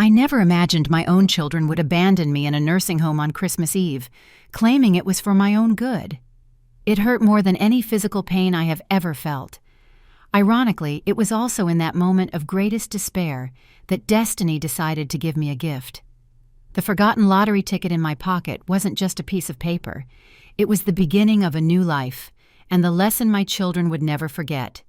I never imagined my own children would abandon me in a nursing home on Christmas Eve, claiming it was for my own good. It hurt more than any physical pain I have ever felt. Ironically, it was also in that moment of greatest despair that destiny decided to give me a gift. The forgotten lottery ticket in my pocket wasn't just a piece of paper. It was the beginning of a new life, and the lesson my children would never forget.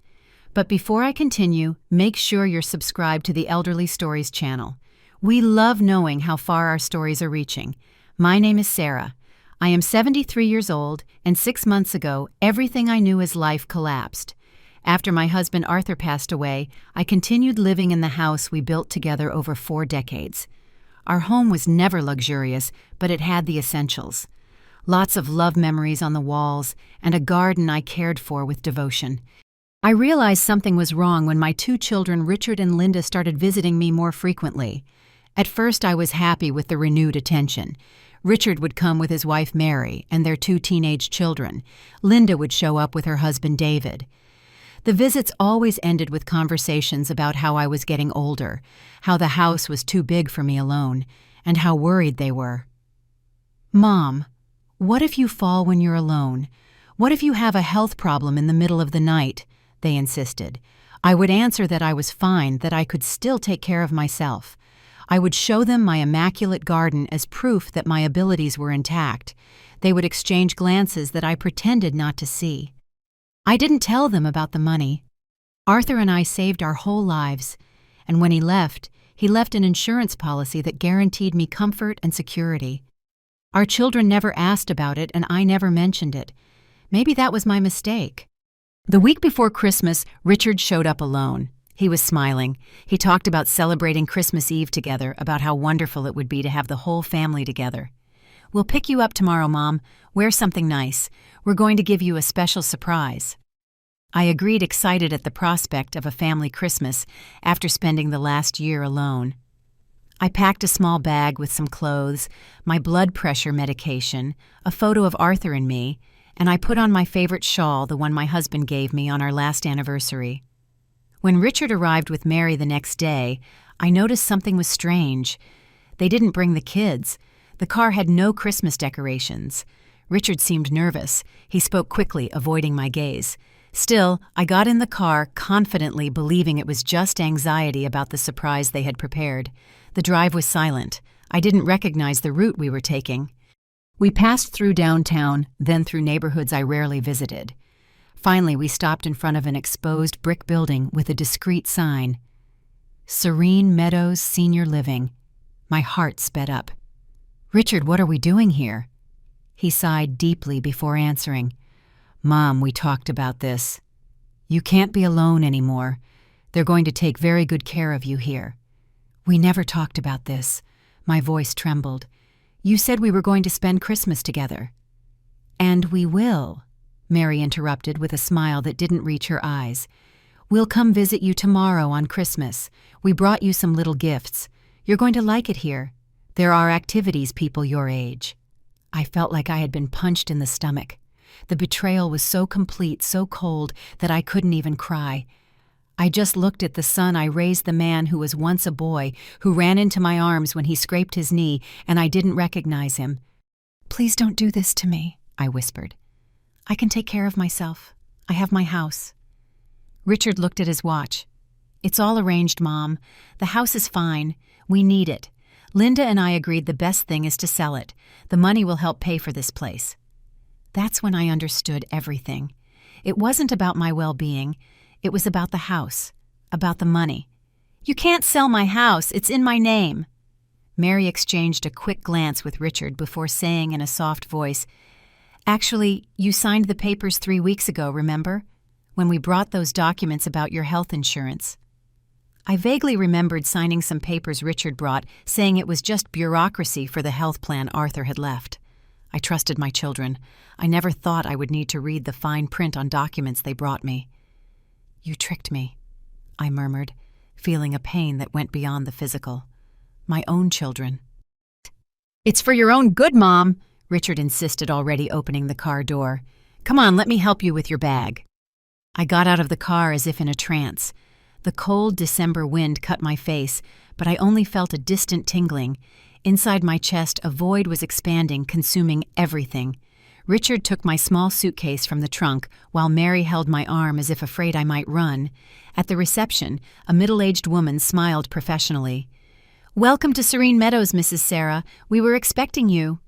But before I continue, make sure you're subscribed to the Elderly Stories channel. We love knowing how far our stories are reaching. My name is Sarah. I am 73 years old, and 6 months ago, everything I knew as life collapsed. After my husband Arthur passed away, I continued living in the house we built together over 4 decades. Our home was never luxurious, but it had the essentials. Lots of love memories on the walls, and a garden I cared for with devotion. I realized something was wrong when my 2 children, Richard and Linda, started visiting me more frequently. At first, I was happy with the renewed attention. Richard would come with his wife Mary and their 2 teenage children. Linda would show up with her husband David. The visits always ended with conversations about how I was getting older, how the house was too big for me alone, and how worried they were. "Mom, what if you fall when you're alone? What if you have a health problem in the middle of the night?" they insisted. I would answer that I was fine, that I could still take care of myself. I would show them my immaculate garden as proof that my abilities were intact. They would exchange glances that I pretended not to see. I didn't tell them about the money. Arthur and I saved our whole lives, and when he left an insurance policy that guaranteed me comfort and security. Our children never asked about it, and I never mentioned it. Maybe that was my mistake. The week before Christmas, Richard showed up alone. He was smiling. He talked about celebrating Christmas Eve together, about how wonderful it would be to have the whole family together. "We'll pick you up tomorrow, Mom. Wear something nice. We're going to give you a special surprise." I agreed, excited at the prospect of a family Christmas after spending the last year alone. I packed a small bag with some clothes, my blood pressure medication, a photo of Arthur and me, and I put on my favorite shawl, the one my husband gave me on our last anniversary. When Richard arrived with Mary the next day, I noticed something was strange. They didn't bring the kids. The car had no Christmas decorations. Richard seemed nervous. He spoke quickly, avoiding my gaze. Still, I got in the car, confidently believing it was just anxiety about the surprise they had prepared. The drive was silent. I didn't recognize the route we were taking. We passed through downtown, then through neighborhoods I rarely visited. Finally, we stopped in front of an exposed brick building with a discreet sign. Serene Meadows Senior Living. My heart sped up. "Richard, what are we doing here?" He sighed deeply before answering. "Mom, we talked about this. You can't be alone anymore. They're going to take very good care of you here." "We never talked about this." My voice trembled. "You said we were going to spend Christmas together." "And we will," Mary interrupted with a smile that didn't reach her eyes. "We'll come visit you tomorrow on Christmas. We brought you some little gifts. You're going to like it here. There are activities people your age." I felt like I had been punched in the stomach. The betrayal was so complete, so cold, that I couldn't even cry. I just looked at the son I raised, the man who was once a boy, who ran into my arms when he scraped his knee, and I didn't recognize him. "Please don't do this to me," I whispered. "I can take care of myself. I have my house." Richard looked at his watch. "It's all arranged, Mom. The house is fine. We need it. Linda and I agreed the best thing is to sell it. The money will help pay for this place." That's when I understood everything. It wasn't about my well-being. It was about the house, about the money. "You can't sell my house. It's in my name." Mary exchanged a quick glance with Richard before saying in a soft voice, "Actually, you signed the papers 3 weeks ago, remember? When we brought those documents about your health insurance." I vaguely remembered signing some papers Richard brought, saying it was just bureaucracy for the health plan Arthur had left. I trusted my children. I never thought I would need to read the fine print on documents they brought me. "You tricked me," I murmured, feeling a pain that went beyond the physical. My own children. "It's for your own good, Mom," Richard insisted, already opening the car door. "Come on, let me help you with your bag." I got out of the car as if in a trance. The cold December wind cut my face, but I only felt a distant tingling. Inside my chest, a void was expanding, consuming everything. Richard took my small suitcase from the trunk, while Mary held my arm as if afraid I might run. At the reception, a middle-aged woman smiled professionally. "Welcome to Serene Meadows, Mrs. Sarah. We were expecting you."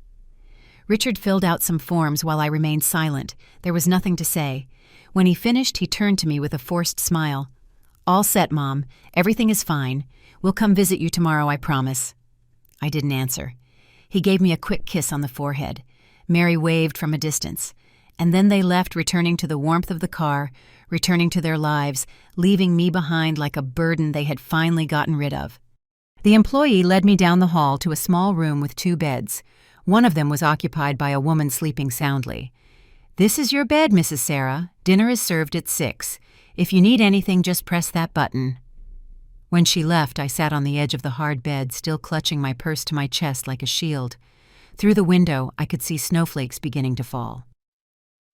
Richard filled out some forms while I remained silent. There was nothing to say. When he finished, he turned to me with a forced smile. "All set, Mom. Everything is fine. We'll come visit you tomorrow, I promise." I didn't answer. He gave me a quick kiss on the forehead. Mary waved from a distance. And then they left, returning to the warmth of the car, returning to their lives, leaving me behind like a burden they had finally gotten rid of. The employee led me down the hall to a small room with 2 beds. One of them was occupied by a woman sleeping soundly. "This is your bed, Mrs. Sarah. Dinner is served at 6. If you need anything, just press that button." When she left, I sat on the edge of the hard bed, still clutching my purse to my chest like a shield. Through the window, I could see snowflakes beginning to fall.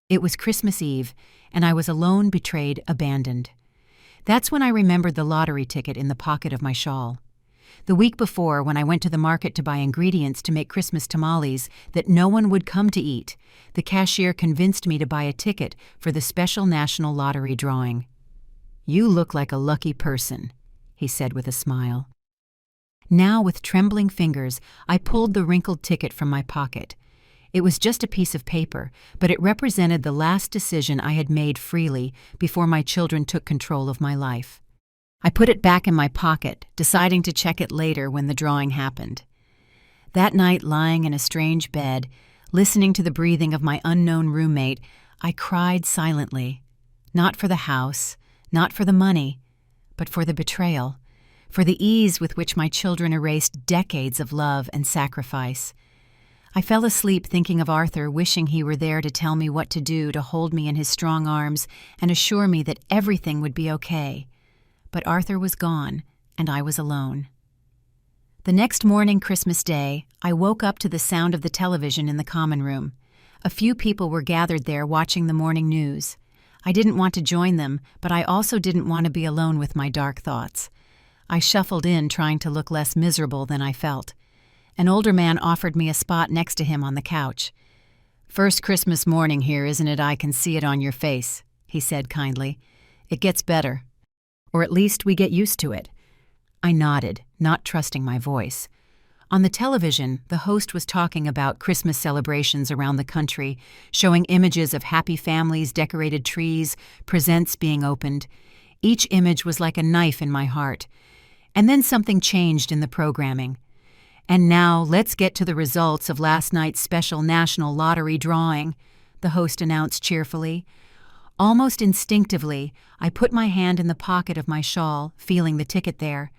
It was Christmas Eve, and I was alone, betrayed, abandoned. That's when I remembered the lottery ticket in the pocket of my shawl. The week before, when I went to the market to buy ingredients to make Christmas tamales that no one would come to eat, the cashier convinced me to buy a ticket for the special national lottery drawing. "You look like a lucky person," he said with a smile. Now, with trembling fingers, I pulled the wrinkled ticket from my pocket. It was just a piece of paper, but it represented the last decision I had made freely before my children took control of my life. I put it back in my pocket, deciding to check it later when the drawing happened. That night, lying in a strange bed, listening to the breathing of my unknown roommate, I cried silently. Not for the house, not for the money, but for the betrayal, for the ease with which my children erased decades of love and sacrifice. I fell asleep thinking of Arthur, wishing he were there to tell me what to do, to hold me in his strong arms and assure me that everything would be okay. But Arthur was gone, and I was alone. The next morning, Christmas Day, I woke up to the sound of the television in the common room. A few people were gathered there watching the morning news. I didn't want to join them, but I also didn't want to be alone with my dark thoughts. I shuffled in, trying to look less miserable than I felt. An older man offered me a spot next to him on the couch. "First Christmas morning here, isn't it? I can see it on your face," he said kindly. "It gets better. Or at least we get used to it." I nodded, not trusting my voice. On the television, the host was talking about Christmas celebrations around the country, showing images of happy families, decorated trees, presents being opened. Each image was like a knife in my heart. And then something changed in the programming. "And now let's get to the results of last night's special national lottery drawing," the host announced cheerfully. Almost instinctively, I put my hand in the pocket of my shawl, feeling the ticket there.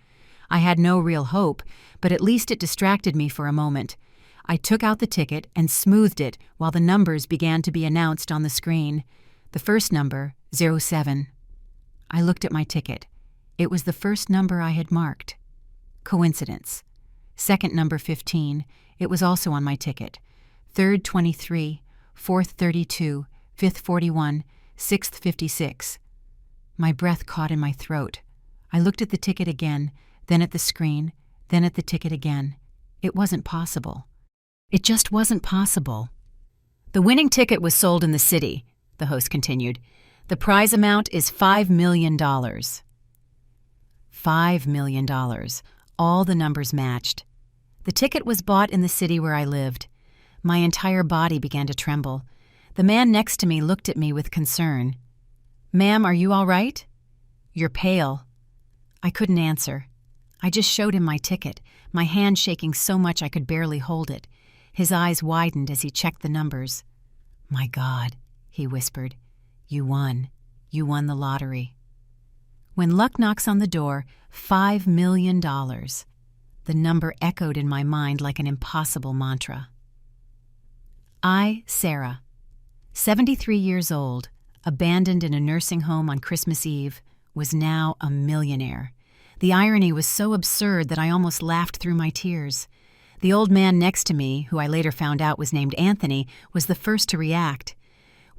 I had no real hope, but at least it distracted me for a moment. I took out the ticket and smoothed it while the numbers began to be announced on the screen. The first number, 07. I looked at my ticket. It was the first number I had marked. Coincidence. Second number, 15. It was also on my ticket. Third, 23. Fourth, 32. Fifth, 41. Sixth, 56. My breath caught in my throat. I looked at the ticket again, then at the screen, then at the ticket again. It wasn't possible. It just wasn't possible. "The winning ticket was sold in the city," the host continued. "The prize amount is $5 million. $5 million. All the numbers matched. The ticket was bought in the city where I lived. My entire body began to tremble. The man next to me looked at me with concern. "Ma'am, are you all right? You're pale." I couldn't answer. I just showed him my ticket, my hand shaking so much I could barely hold it. His eyes widened as he checked the numbers. "My God," he whispered. "You won. You won the lottery." When luck knocks on the door, $5 million. The number echoed in my mind like an impossible mantra. I, Sarah, 73 years old, abandoned in a nursing home on Christmas Eve, was now a millionaire. The irony was so absurd that I almost laughed through my tears. The old man next to me, who I later found out was named Anthony, was the first to react.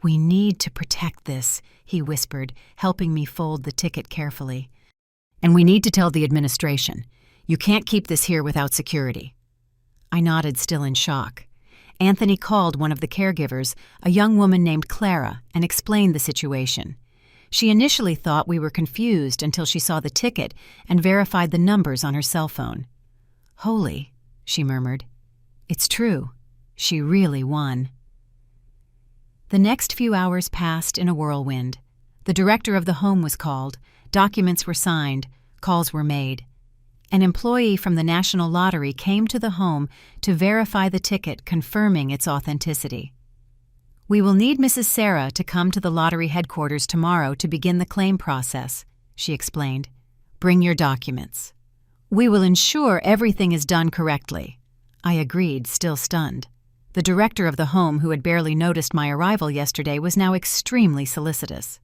"We need to protect this," he whispered, helping me fold the ticket carefully. And we need to tell the administration. You can't keep this here without security." I nodded, still in shock. Anthony called one of the caregivers, a young woman named Clara, and explained the situation. She initially thought we were confused until she saw the ticket and verified the numbers on her cell phone. "Holy," she murmured. "It's true. She really won." The next few hours passed in a whirlwind. The director of the home was called, documents were signed, calls were made. An employee from the National Lottery came to the home to verify the ticket, confirming its authenticity. "We will need Mrs. Sarah to come to the lottery headquarters tomorrow to begin the claim process," she explained. "Bring your documents." "We will ensure everything is done correctly." I agreed, still stunned. The director of the home, who had barely noticed my arrival yesterday, was now extremely solicitous.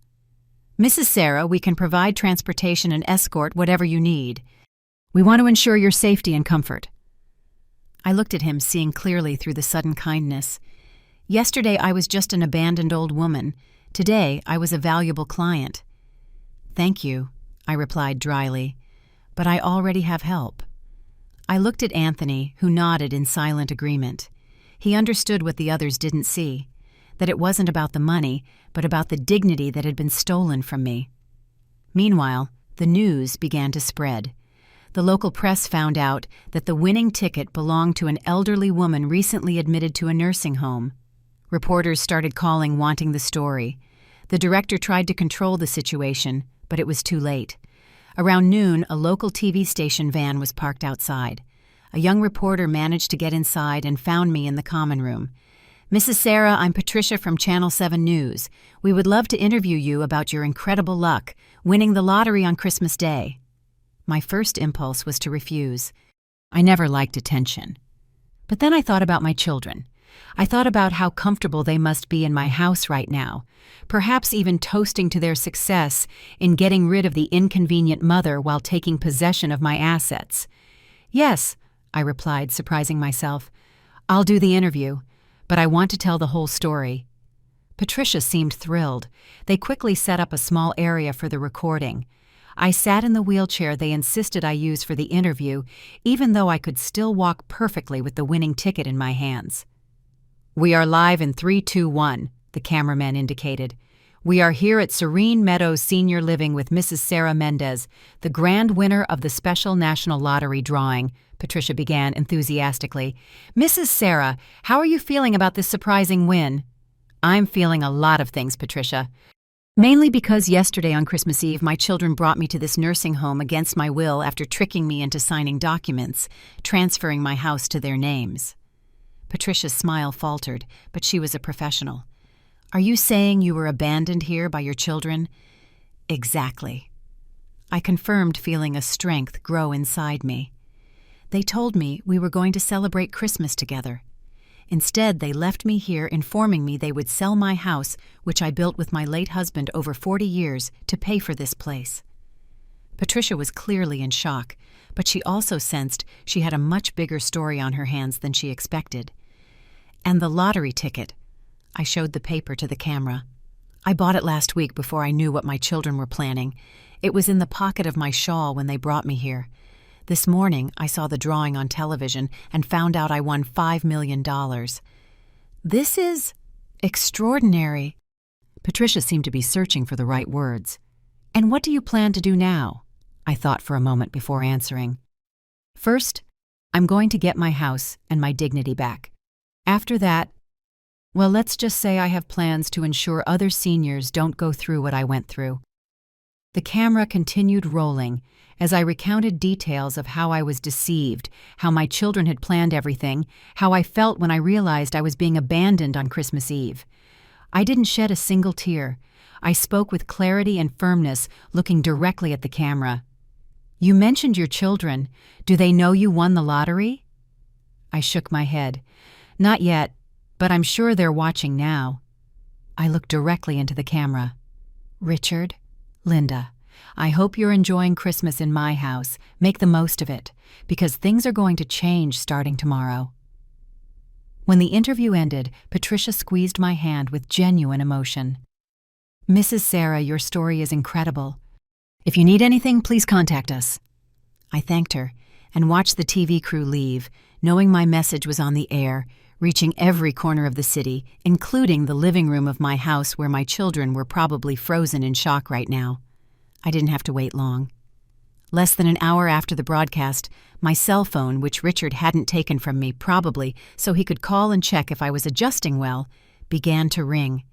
"Mrs. Sarah, we can provide transportation and escort, whatever you need. We want to ensure your safety and comfort." I looked at him, seeing clearly through the sudden kindness. Yesterday I was just an abandoned old woman. Today I was a valuable client. "Thank you," I replied dryly, "but I already have help." I looked at Anthony, who nodded in silent agreement. He understood what the others didn't see, that it wasn't about the money, but about the dignity that had been stolen from me. Meanwhile, the news began to spread. The local press found out that the winning ticket belonged to an elderly woman recently admitted to a nursing home. Reporters started calling, wanting the story. The director tried to control the situation, but it was too late. Around noon, a local TV station van was parked outside. A young reporter managed to get inside and found me in the common room. "Mrs. Sarah, I'm Patricia from Channel 7 News. We would love to interview you about your incredible luck, winning the lottery on Christmas Day." My first impulse was to refuse. I never liked attention. But then I thought about my children. I thought about how comfortable they must be in my house right now, perhaps even toasting to their success in getting rid of the inconvenient mother while taking possession of my assets. "Yes," I replied, surprising myself. "I'll do the interview, but I want to tell the whole story." Patricia seemed thrilled. They quickly set up a small area for the recording. I sat in the wheelchair they insisted I use for the interview, even though I could still walk perfectly with the winning ticket in my hands. "We are live in 3, 2, 1, the cameraman indicated. "We are here at Serene Meadows Senior Living with Mrs. Sarah Mendez, the grand winner of the special National Lottery drawing," Patricia began enthusiastically. "Mrs. Sarah, how are you feeling about this surprising win?" "I'm feeling a lot of things, Patricia. Mainly because yesterday on Christmas Eve my children brought me to this nursing home against my will after tricking me into signing documents, transferring my house to their names." Patricia's smile faltered, but she was a professional. "Are you saying you were abandoned here by your children?" "Exactly." I confirmed, feeling a strength grow inside me. "They told me we were going to celebrate Christmas together. Instead, they left me here, informing me they would sell my house, which I built with my late husband over 40 years, to pay for this place." Patricia was clearly in shock, but she also sensed she had a much bigger story on her hands than she expected. "And the lottery ticket." I showed the paper to the camera. "I bought it last week before I knew what my children were planning. It was in the pocket of my shawl when they brought me here. This morning, I saw the drawing on television and found out I won $5 million. This is extraordinary." Patricia seemed to be searching for the right words. "And what do you plan to do now?" I thought for a moment before answering. "First, I'm going to get my house and my dignity back. After that, well, let's just say I have plans to ensure other seniors don't go through what I went through." The camera continued rolling as I recounted details of how I was deceived, how my children had planned everything, how I felt when I realized I was being abandoned on Christmas Eve. I didn't shed a single tear. I spoke with clarity and firmness, looking directly at the camera. "You mentioned your children. Do they know you won the lottery?" I shook my head. "Not yet, but I'm sure they're watching now." I looked directly into the camera. "Richard, Linda, I hope you're enjoying Christmas in my house. Make the most of it, because things are going to change starting tomorrow." When the interview ended, Patricia squeezed my hand with genuine emotion. "Mrs. Sarah, your story is incredible. If you need anything, please contact us." I thanked her and watched the TV crew leave, knowing my message was on the air, reaching every corner of the city, including the living room of my house where my children were probably frozen in shock right now. I didn't have to wait long. Less than an hour after the broadcast, my cell phone, which Richard hadn't taken from me probably so he could call and check if I was adjusting well, began to ring.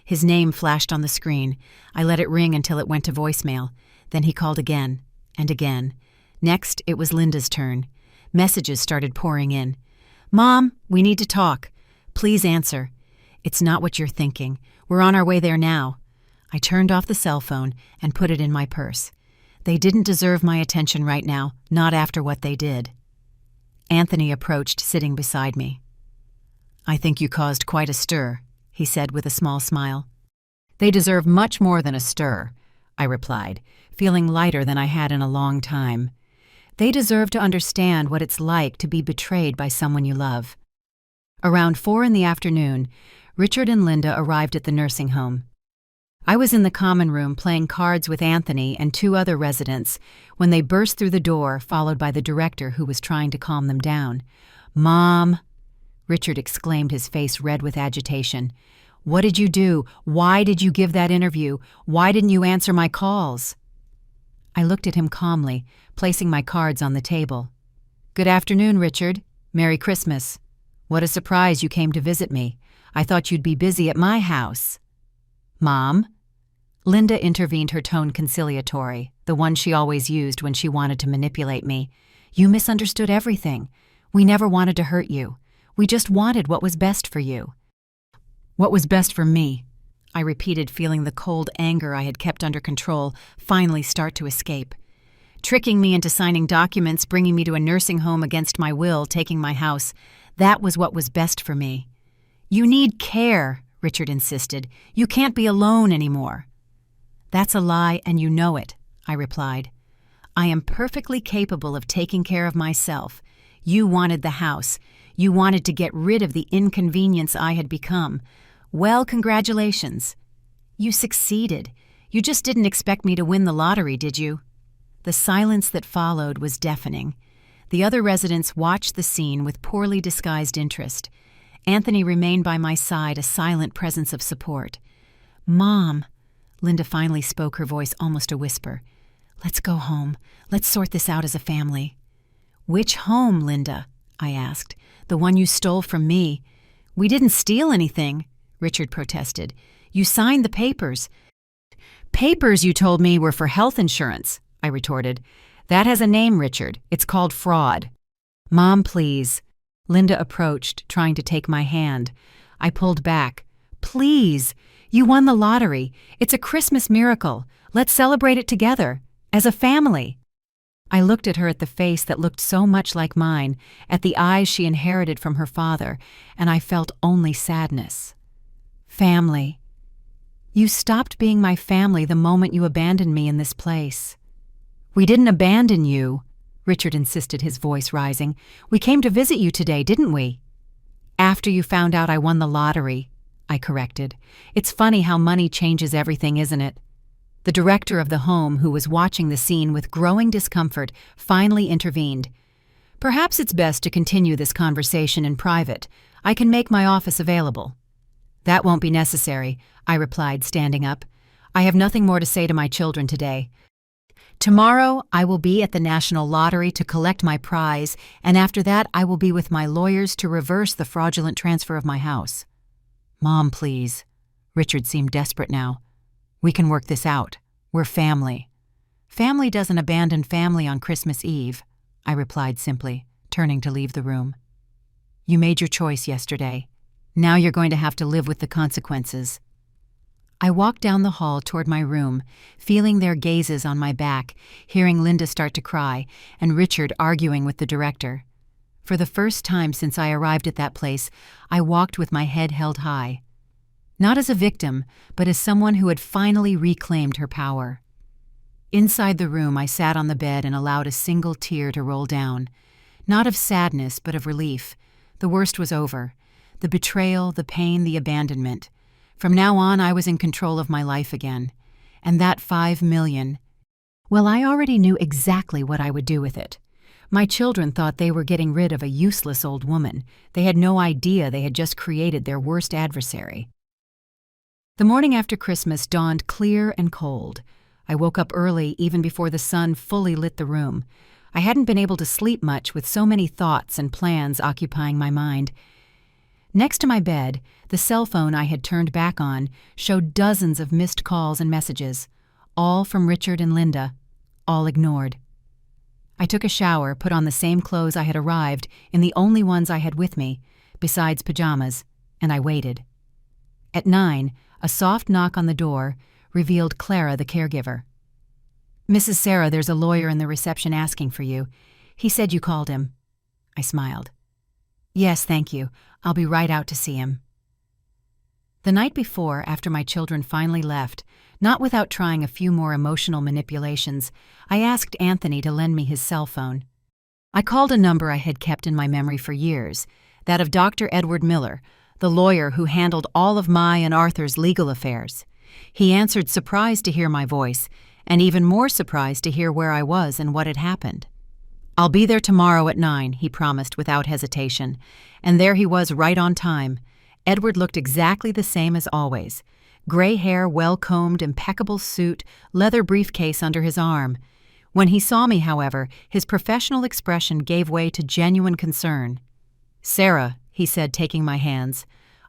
His name flashed on the screen. I let it ring until it went to voicemail. Then he called again and again. Next, it was Linda's turn. Messages started pouring in. "Mom, we need to talk. Please answer. It's not what you're thinking. We're on our way there now." I turned off the cell phone and put it in my purse. They didn't deserve my attention right now, not after what they did. Anthony approached, sitting beside me. "I think you caused quite a stir," he said with a small smile. "They deserve much more than a stir," I replied, feeling lighter than I had in a long time. "They deserve to understand what it's like to be betrayed by someone you love." Around 4 p.m, Richard and Linda arrived at the nursing home. I was in the common room playing cards with Anthony and 2 other residents when they burst through the door, followed by the director who was trying to calm them down. "Mom!" Richard exclaimed, his face red with agitation. "What did you do? Why did you give that interview? Why didn't you answer my calls?" I looked at him calmly, placing my cards on the table. "Good afternoon, Richard. Merry Christmas. What a surprise you came to visit me. I thought you'd be busy at my house." "Mom?" Linda intervened, her tone conciliatory, the one she always used when she wanted to manipulate me. "You misunderstood everything. We never wanted to hurt you. We just wanted what was best for you." "What was best for me?" I repeated, feeling the cold anger I had kept under control finally start to escape. "Tricking me into signing documents, bringing me to a nursing home against my will, taking my house. That was what was best for me." "You need care," Richard insisted. "You can't be alone anymore." "That's a lie, and you know it," I replied. "I am perfectly capable of taking care of myself. You wanted the house. You wanted to get rid of the inconvenience I had become. Well, congratulations. You succeeded. You just didn't expect me to win the lottery, did you?" The silence that followed was deafening. The other residents watched the scene with poorly disguised interest. Anthony remained by my side, a silent presence of support. "Mom," Linda finally spoke, her voice almost a whisper. "Let's go home. Let's sort this out as a family." "Which home, Linda?" I asked. "The one you stole from me." "We didn't steal anything," Richard protested. "You signed the papers." "Papers, you told me, were for health insurance," I retorted. "That has a name, Richard. It's called fraud." "Mom, please." Linda approached, trying to take my hand. I pulled back. "Please. You won the lottery. It's a Christmas miracle. Let's celebrate it together, as a family." I looked at her, at the face that looked so much like mine, at the eyes she inherited from her father, and I felt only sadness. "Family. You stopped being my family the moment you abandoned me in this place." "We didn't abandon you," Richard insisted, his voice rising. "We came to visit you today, didn't we?" "After you found out I won the lottery," I corrected. "It's funny how money changes everything, isn't it?" The director of the home, who was watching the scene with growing discomfort, finally intervened. "Perhaps it's best to continue this conversation in private. I can make my office available." "That won't be necessary," I replied, standing up. "I have nothing more to say to my children today. Tomorrow, I will be at the National Lottery to collect my prize, and after that, I will be with my lawyers to reverse the fraudulent transfer of my house." "Mom, please." Richard seemed desperate now. "We can work this out. We're family." "Family doesn't abandon family on Christmas Eve," I replied simply, turning to leave the room. "You made your choice yesterday. Now you're going to have to live with the consequences." I walked down the hall toward my room, feeling their gazes on my back, hearing Linda start to cry, and Richard arguing with the director. For the first time since I arrived at that place, I walked with my head held high. Not as a victim, but as someone who had finally reclaimed her power. Inside the room, I sat on the bed and allowed a single tear to roll down. Not of sadness, but of relief. The worst was over. The betrayal, the pain, the abandonment. From now on, I was in control of my life again. And that $5 million, Well, I already knew exactly what I would do with it. My children thought they were getting rid of a useless old woman. They had no idea they had just created their worst adversary. The morning after Christmas dawned clear and cold. I woke up early, even before the sun fully lit the room. I hadn't been able to sleep much with so many thoughts and plans occupying my mind. Next to my bed, the cell phone I had turned back on showed dozens of missed calls and messages, all from Richard and Linda, all ignored. I took a shower, put on the same clothes I had arrived in, the only ones I had with me, besides pajamas, and I waited. At 9, a soft knock on the door revealed Clara, the caregiver. "Mrs. Sarah, there's a lawyer in the reception asking for you. He said you called him." I smiled. "Yes, thank you. I'll be right out to see him." The night before, after my children finally left, not without trying a few more emotional manipulations, I asked Anthony to lend me his cell phone. I called a number I had kept in my memory for years, that of Dr. Edward Miller, the lawyer who handled all of my and Arthur's legal affairs. He answered, surprised to hear my voice, and even more surprised to hear where I was and what had happened. "I'll be there tomorrow at 9, he promised without hesitation, and there he was right on time. Edward looked exactly the same as always. Gray hair, well-combed, impeccable suit, leather briefcase under his arm. When he saw me, however, his professional expression gave way to genuine concern. "Sarah," he said, taking my hands,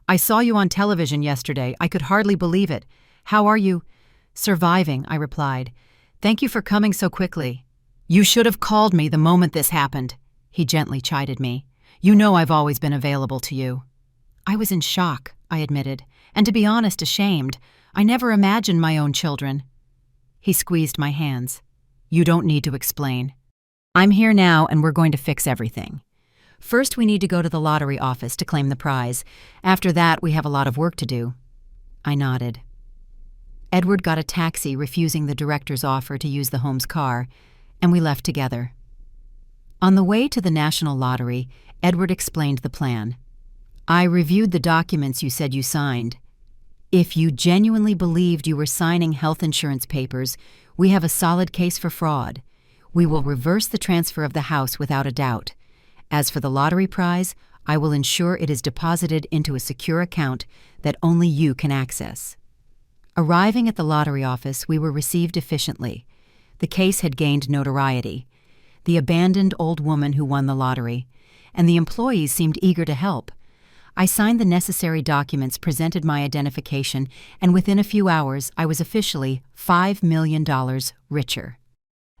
"I saw you on television yesterday. I could hardly believe it. How are you?" "Surviving," I replied. "Thank you for coming so quickly." "You should have called me the moment this happened," he gently chided me. "You know I've always been available to you." I was in shock, I admitted, and to be honest, ashamed. I never imagined my own children. He squeezed my hands. "You don't need to explain. I'm here now and we're going to fix everything. First, we need to go to the lottery office to claim the prize. After that, we have a lot of work to do." I nodded. Edward got a taxi, refusing the director's offer to use the home's car, and we left together. On the way to the National Lottery, Edward explained the plan. "I reviewed the documents you said you signed. If you genuinely believed you were signing health insurance papers, we have a solid case for fraud. We will reverse the transfer of the house without a doubt. As for the lottery prize, I will ensure it is deposited into a secure account that only you can access." Arriving at the lottery office, we were received efficiently. The case had gained notoriety. The abandoned old woman who won the lottery, and the employees seemed eager to help. I signed the necessary documents, presented my identification, and within a few hours I was officially $5 million richer.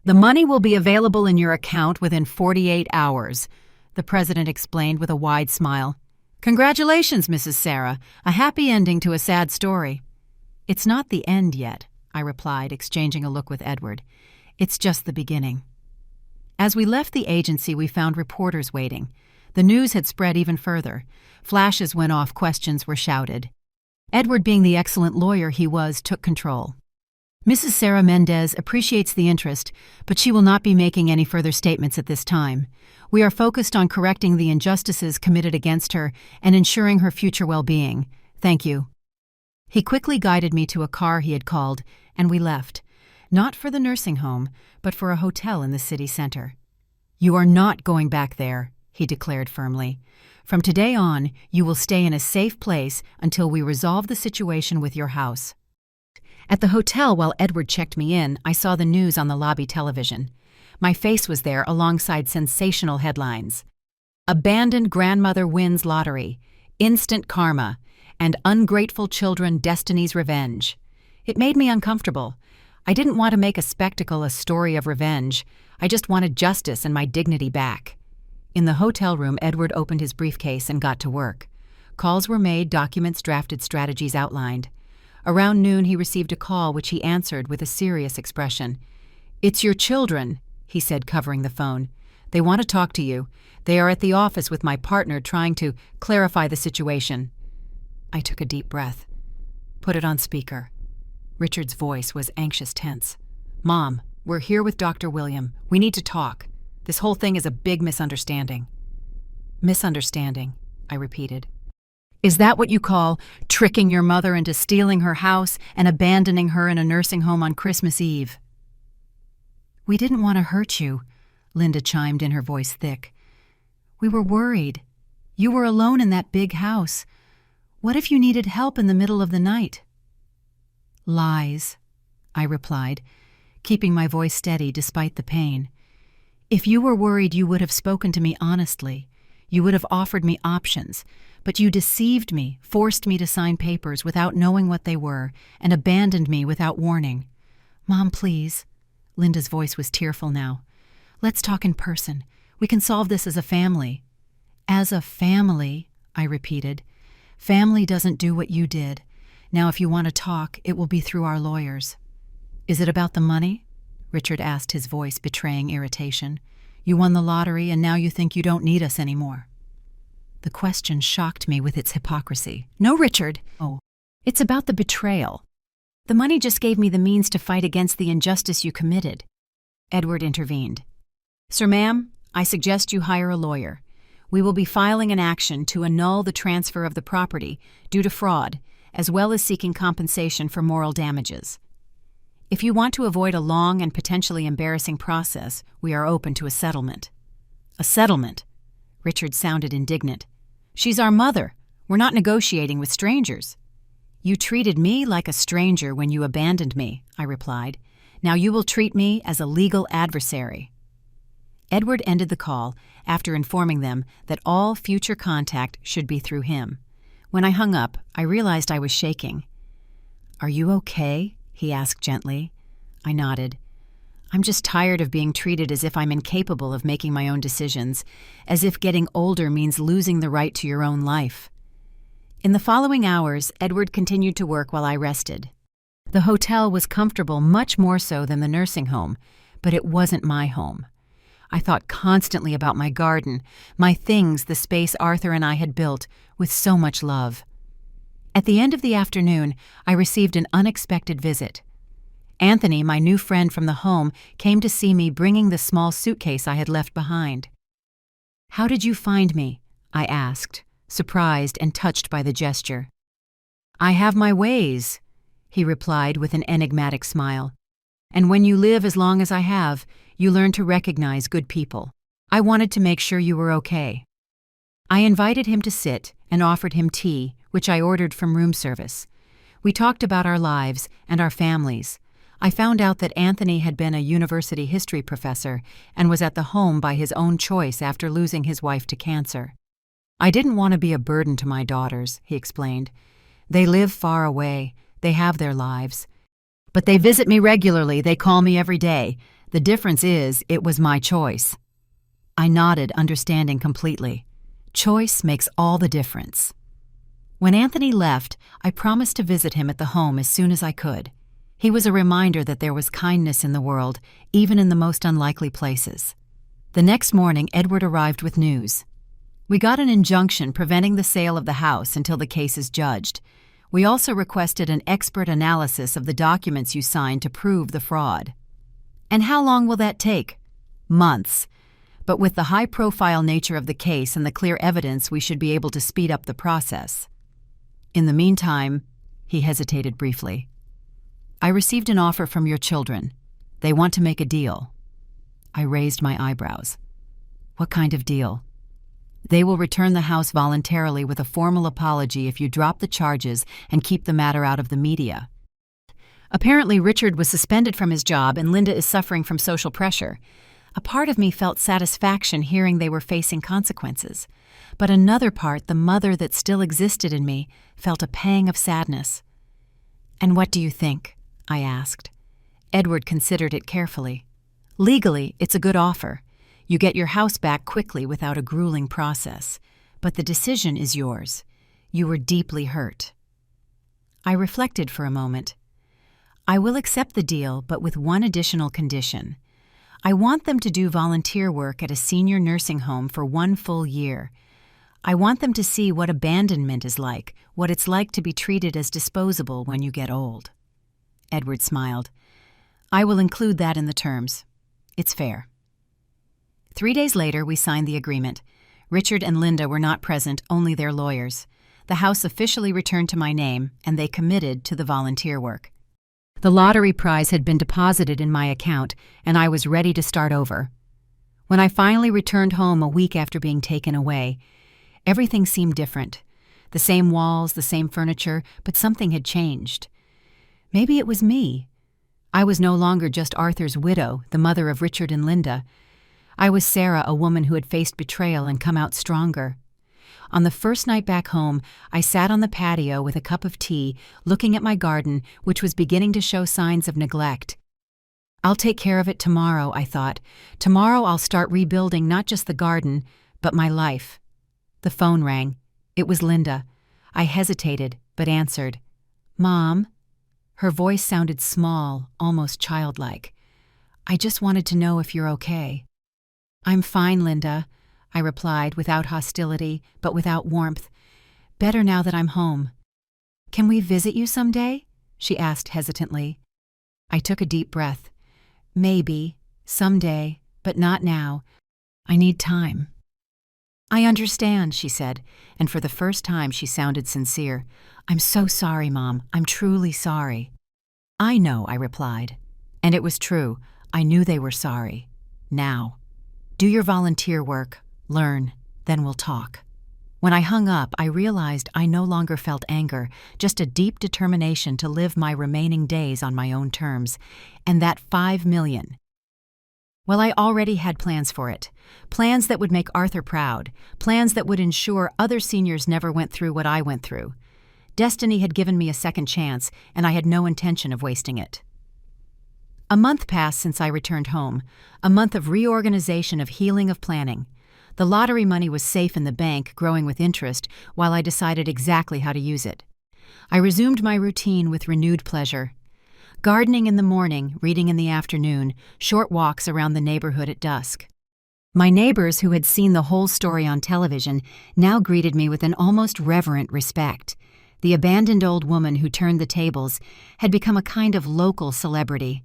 "The money will be available in your account within 48 hours, the president explained with a wide smile. "Congratulations, Mrs. Sarah. A happy ending to a sad story." "It's not the end yet," I replied, exchanging a look with Edward. "It's just the beginning." As we left the agency, we found reporters waiting. The news had spread even further. Flashes went off, questions were shouted. Edward, being the excellent lawyer he was, took control. "Mrs. Sarah Mendez appreciates the interest, but she will not be making any further statements at this time. We are focused on correcting the injustices committed against her and ensuring her future well-being. Thank you." He quickly guided me to a car he had called, and we left. Not for the nursing home, but for a hotel in the city center. "You are not going back there," he declared firmly. "From today on, you will stay in a safe place until we resolve the situation with your house." At the hotel, while Edward checked me in, I saw the news on the lobby television. My face was there alongside sensational headlines. "Abandoned grandmother wins lottery. Instant karma. And ungrateful children destiny's revenge." It made me uncomfortable. I didn't want to make a spectacle a story of revenge. I just wanted justice and my dignity back. In the hotel room, Edward opened his briefcase and got to work. Calls were made, documents drafted, strategies outlined. Around noon, he received a call which he answered with a serious expression. "It's your children," he said, covering the phone. "They want to talk to you. They are at the office with my partner trying to clarify the situation." I took a deep breath. "Put it on speaker." Richard's voice was anxious, tense. "Mom, we're here with Dr. William. We need to talk. This whole thing is a big misunderstanding." "Misunderstanding," I repeated. "Is that what you call tricking your mother into stealing her house and abandoning her in a nursing home on Christmas Eve?" "We didn't want to hurt you," Linda chimed in, her voice thick. "We were worried. You were alone in that big house. What if you needed help in the middle of the night?" "Lies," I replied, keeping my voice steady despite the pain. "If you were worried, you would have spoken to me honestly. You would have offered me options, but you deceived me, forced me to sign papers without knowing what they were, and abandoned me without warning. Mom, please." Linda's voice was tearful now. "Let's talk in person. We can solve this as a family." "As a family," I repeated. "Family doesn't do what you did. Now, if you want to talk, it will be through our lawyers." "Is it about the money?" Richard asked, his voice betraying irritation. "You won the lottery, and now you think you don't need us anymore." The question shocked me with its hypocrisy. "No, Richard. Oh, it's about the betrayal. The money just gave me the means to fight against the injustice you committed." Edward intervened. "Sir, ma'am, I suggest you hire a lawyer. We will be filing an action to annul the transfer of the property due to fraud, as well as seeking compensation for moral damages. If you want to avoid a long and potentially embarrassing process, we are open to a settlement." "A settlement?" Richard sounded indignant. "She's our mother. We're not negotiating with strangers." "You treated me like a stranger when you abandoned me," I replied. "Now you will treat me as a legal adversary." Edward ended the call after informing them that all future contact should be through him. When I hung up, I realized I was shaking. "Are you okay?" he asked gently. I nodded. "I'm just tired of being treated as if I'm incapable of making my own decisions, as if getting older means losing the right to your own life." In the following hours, Edward continued to work while I rested. The hotel was comfortable, much more so than the nursing home, but it wasn't my home. I thought constantly about my garden, my things, the space Arthur and I had built with so much love. At the end of the afternoon, I received an unexpected visit. Anthony, my new friend from the home, came to see me, bringing the small suitcase I had left behind. "How did you find me?" I asked, surprised and touched by the gesture. "I have my ways," he replied with an enigmatic smile. "And when you live as long as I have, you learn to recognize good people. I wanted to make sure you were okay." I invited him to sit and offered him tea, which I ordered from room service. We talked about our lives and our families. I found out that Anthony had been a university history professor and was at the home by his own choice after losing his wife to cancer. "I didn't want to be a burden to my daughters," he explained. "They live far away. They have their lives. But they visit me regularly. They call me every day. The difference is, it was my choice." I nodded, understanding completely. Choice makes all the difference. When Anthony left, I promised to visit him at the home as soon as I could. He was a reminder that there was kindness in the world, even in the most unlikely places. The next morning, Edward arrived with news. "We got an injunction preventing the sale of the house until the case is judged. We also requested an expert analysis of the documents you signed to prove the fraud." "And how long will that take?" "Months. But with the high-profile nature of the case and the clear evidence, we should be able to speed up the process. In the meantime," he hesitated briefly, "I received an offer from your children. They want to make a deal." I raised my eyebrows. "What kind of deal?" "They will return the house voluntarily with a formal apology if you drop the charges and keep the matter out of the media." Apparently, Richard was suspended from his job and Linda is suffering from social pressure. A part of me felt satisfaction hearing they were facing consequences, but another part, the mother that still existed in me, felt a pang of sadness. "And what do you think?" I asked. Edward considered it carefully. "Legally, it's a good offer. You get your house back quickly without a grueling process, but the decision is yours. You were deeply hurt." I reflected for a moment. "I will accept the deal, but with one additional condition. I want them to do volunteer work at a senior nursing home for 1 full year. I want them to see what abandonment is like, what it's like to be treated as disposable when you get old." Edward smiled. "I will include that in the terms. It's fair." 3 days later, we signed the agreement. Richard and Linda were not present, only their lawyers. The house officially returned to my name, and they committed to the volunteer work. The lottery prize had been deposited in my account, and I was ready to start over. When I finally returned home a week after being taken away, everything seemed different. The same walls, the same furniture, but something had changed. Maybe it was me. I was no longer just Arthur's widow, the mother of Richard and Linda. I was Sarah, a woman who had faced betrayal and come out stronger. On the first night back home, I sat on the patio with a cup of tea, looking at my garden, which was beginning to show signs of neglect. I'll take care of it tomorrow, I thought. Tomorrow I'll start rebuilding not just the garden, but my life. The phone rang. It was Linda. I hesitated, but answered. "Mom?" Her voice sounded small, almost childlike. "I just wanted to know if you're okay." "I'm fine, Linda," I replied without hostility, but without warmth. "Better now that I'm home." "Can we visit you someday?" she asked hesitantly. I took a deep breath. "Maybe, someday, but not now. I need time." "I understand," she said, and for the first time she sounded sincere. "I'm so sorry, Mom. I'm truly sorry." "I know," I replied. And it was true. I knew they were sorry. Now. "Do your volunteer work. Learn. Then we'll talk." When I hung up, I realized I no longer felt anger, just a deep determination to live my remaining days on my own terms. And that $5 million. Well, I already had plans for it. Plans that would make Arthur proud. Plans that would ensure other seniors never went through what I went through. Destiny had given me a second chance, and I had no intention of wasting it. A month passed since I returned home. A month of reorganization, of healing, of planning. The lottery money was safe in the bank, growing with interest, while I decided exactly how to use it. I resumed my routine with renewed pleasure. Gardening in the morning, reading in the afternoon, short walks around the neighborhood at dusk. My neighbors, who had seen the whole story on television, now greeted me with an almost reverent respect. The abandoned old woman who turned the tables had become a kind of local celebrity.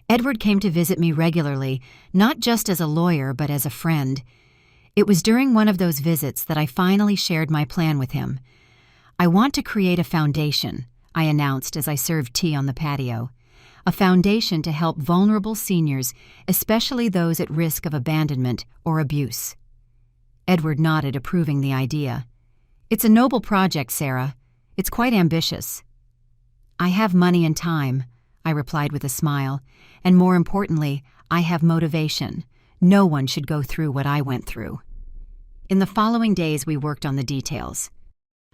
Edward came to visit me regularly, not just as a lawyer, but as a friend. It was during one of those visits that I finally shared my plan with him. "I want to create a foundation," I announced as I served tea on the patio. "A foundation to help vulnerable seniors, especially those at risk of abandonment or abuse." Edward nodded, approving the idea. "It's a noble project, Sarah. It's quite ambitious." "I have money and time," I replied with a smile, "and more importantly, I have motivation. No one should go through what I went through." In the following days, we worked on the details.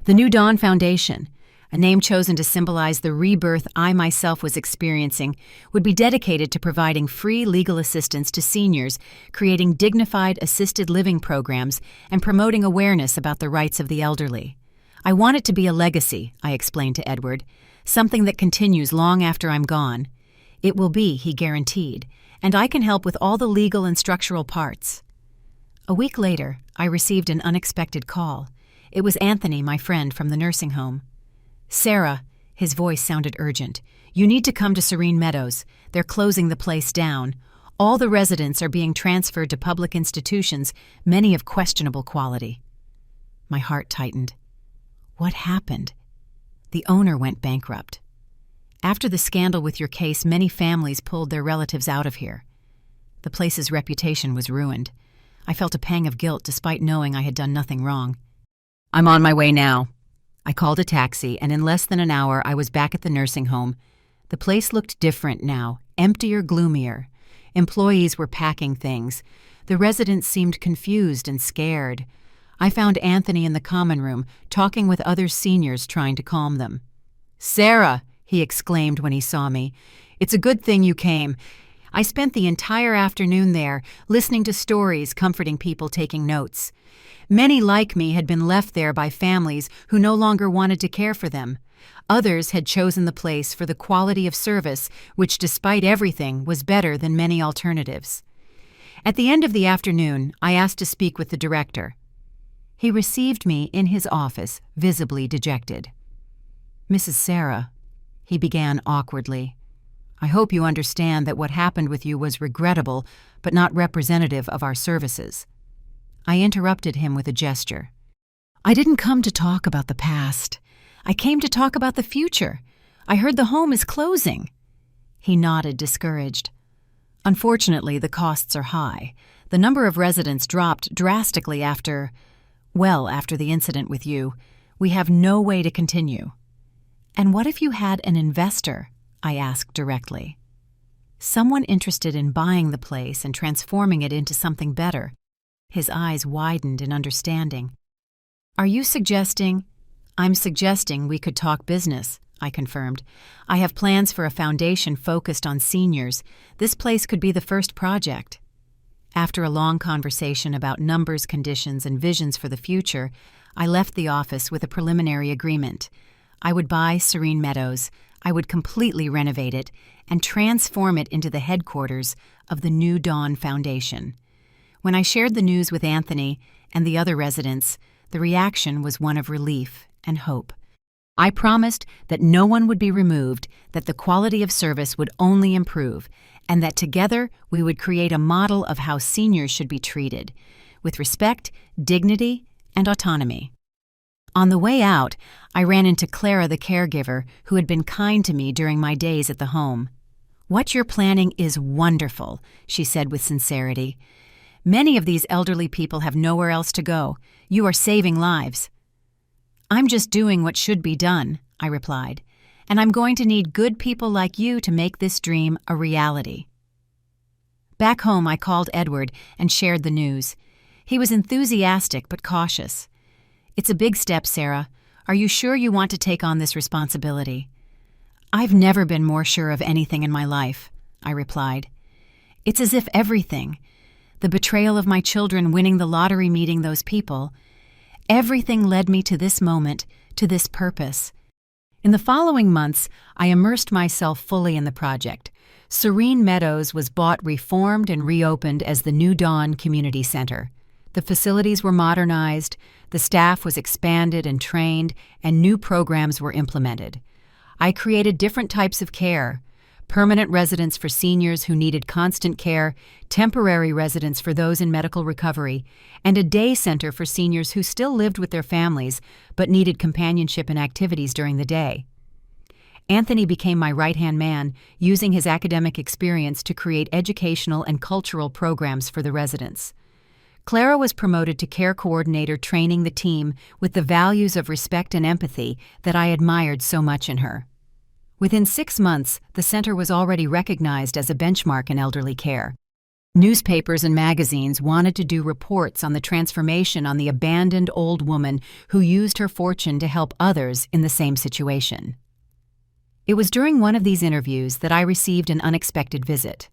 The New Dawn Foundation, a name chosen to symbolize the rebirth I myself was experiencing, would be dedicated to providing free legal assistance to seniors, creating dignified assisted living programs, and promoting awareness about the rights of the elderly. "I want it to be a legacy," I explained to Edward, "something that continues long after I'm gone." "It will be," he guaranteed, "and I can help with all the legal and structural parts." A week later, I received an unexpected call. It was Anthony, my friend from the nursing home. "Sarah," his voice sounded urgent, "you need to come to Serene Meadows. They're closing the place down. All the residents are being transferred to public institutions, many of questionable quality." My heart tightened. What happened? The owner went bankrupt. After the scandal with your case, many families pulled their relatives out of here. The place's reputation was ruined. I felt a pang of guilt despite knowing I had done nothing wrong. "I'm on my way now." I called a taxi, and in less than an hour I was back at the nursing home. The place looked different now, emptier, gloomier. Employees were packing things. The residents seemed confused and scared. I found Anthony in the common room, talking with other seniors, trying to calm them. "Sarah," he exclaimed when he saw me, "it's a good thing you came. I spent the entire afternoon there, listening to stories, comforting people, taking notes. Many like me had been left there by families who no longer wanted to care for them. Others had chosen the place for the quality of service, which despite everything was better than many alternatives." At the end of the afternoon, I asked to speak with the director. He received me in his office, visibly dejected. "Mrs. Sarah," he began awkwardly, "I hope you understand that what happened with you was regrettable, but not representative of our services." I interrupted him with a gesture. "I didn't come to talk about the past. I came to talk about the future. I heard the home is closing." He nodded, discouraged. Unfortunately, the costs are high. The number of residents dropped drastically after the incident with you. We have no way to continue. And what if you had an investor? I asked directly. Someone interested in buying the place and transforming it into something better. His eyes widened in understanding. Are you suggesting? I'm suggesting we could talk business, I confirmed. I have plans for a foundation focused on seniors. This place could be the first project. After a long conversation about numbers, conditions, and visions for the future, I left the office with a preliminary agreement. I would buy Serene Meadows, I would completely renovate it, and transform it into the headquarters of the New Dawn Foundation. When I shared the news with Anthony and the other residents, the reaction was one of relief and hope. I promised that no one would be removed, that the quality of service would only improve, and that together we would create a model of how seniors should be treated, with respect, dignity, and autonomy. On the way out, I ran into Clara, the caregiver, who had been kind to me during my days at the home. "What you're planning is wonderful," she said with sincerity. "Many of these elderly people have nowhere else to go. You are saving lives." "I'm just doing what should be done," I replied, "and I'm going to need good people like you to make this dream a reality." Back home, I called Edward and shared the news. He was enthusiastic but cautious. "It's a big step, Sarah. Are you sure you want to take on this responsibility?" "I've never been more sure of anything in my life," I replied. "It's as if everything, the betrayal of my children winning the lottery, meeting those people, everything led me to this moment, to this purpose." In the following months, I immersed myself fully in the project. Serene Meadows was bought, reformed, and reopened as the New Dawn Community Center. The facilities were modernized, the staff was expanded and trained, and new programs were implemented. I created different types of care: permanent residence for seniors who needed constant care, temporary residence for those in medical recovery, and a day center for seniors who still lived with their families but needed companionship and activities during the day. Anthony became my right-hand man, using his academic experience to create educational and cultural programs for the residents. Clara was promoted to care coordinator, training the team with the values of respect and empathy that I admired so much in her. Within 6 months, the center was already recognized as a benchmark in elderly care. Newspapers and magazines wanted to do reports on the transformation on the abandoned old woman who used her fortune to help others in the same situation. It was during one of these interviews that I received an unexpected visit.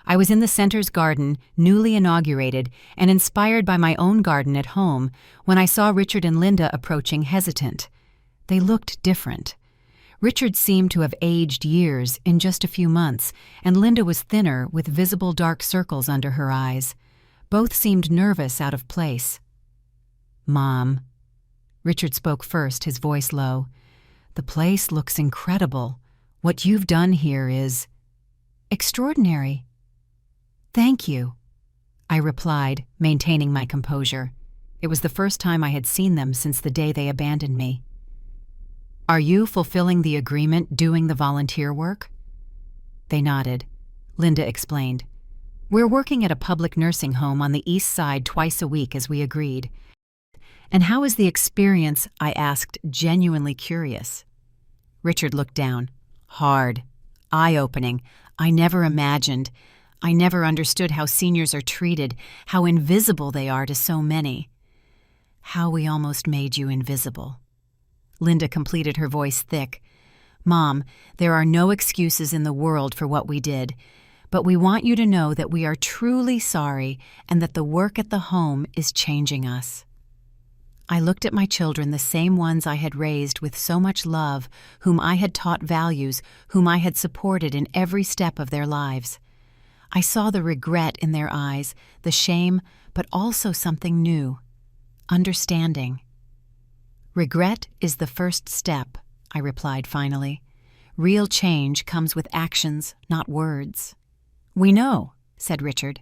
I was in the center's garden, newly inaugurated, and inspired by my own garden at home, when I saw Richard and Linda approaching, hesitant. They looked different. Richard seemed to have aged years in just a few months, and Linda was thinner with visible dark circles under her eyes. Both seemed nervous, out of place. "Mom," Richard spoke first, his voice low, "the place looks incredible. What you've done here is extraordinary." "Thank you," I replied, maintaining my composure. It was the first time I had seen them since the day they abandoned me. "Are you fulfilling the agreement, doing the volunteer work?" They nodded. Linda explained. "We're working at a public nursing home on the east side twice a week, as we agreed." "And how is the experience?" I asked, genuinely curious. Richard looked down. "Hard. Eye-opening. I never understood how seniors are treated, how invisible they are to so many." "How we almost made you invisible." Linda completed, her voice thick. "Mom, there are no excuses in the world for what we did, but we want you to know that we are truly sorry and that the work at the home is changing us." I looked at my children, the same ones I had raised with so much love, whom I had taught values, whom I had supported in every step of their lives. I saw the regret in their eyes, the shame, but also something new: understanding. "Regret is the first step," I replied finally. "Real change comes with actions, not words." "We know," said Richard.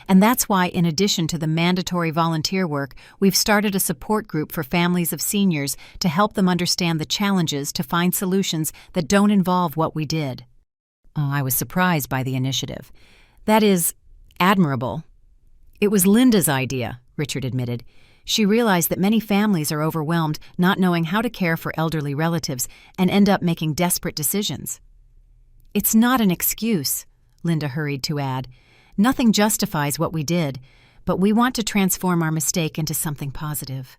"And that's why, in addition to the mandatory volunteer work, we've started a support group for families of seniors to help them understand the challenges, to find solutions that don't involve what we did." Oh, I was surprised by the initiative. That is, admirable. It was Linda's idea, Richard admitted. She realized that many families are overwhelmed, not knowing how to care for elderly relatives, and end up making desperate decisions. It's not an excuse, Linda hurried to add. Nothing justifies what we did, but we want to transform our mistake into something positive.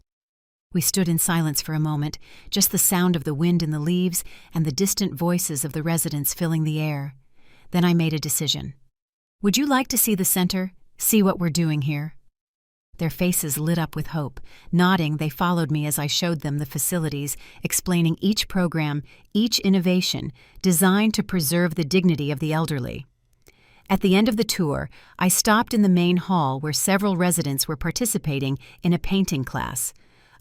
We stood in silence for a moment, just the sound of the wind in the leaves and the distant voices of the residents filling the air. Then I made a decision. Would you like to see the center? See what we're doing here? Their faces lit up with hope. Nodding, they followed me as I showed them the facilities, explaining each program, each innovation, designed to preserve the dignity of the elderly. At the end of the tour, I stopped in the main hall where several residents were participating in a painting class.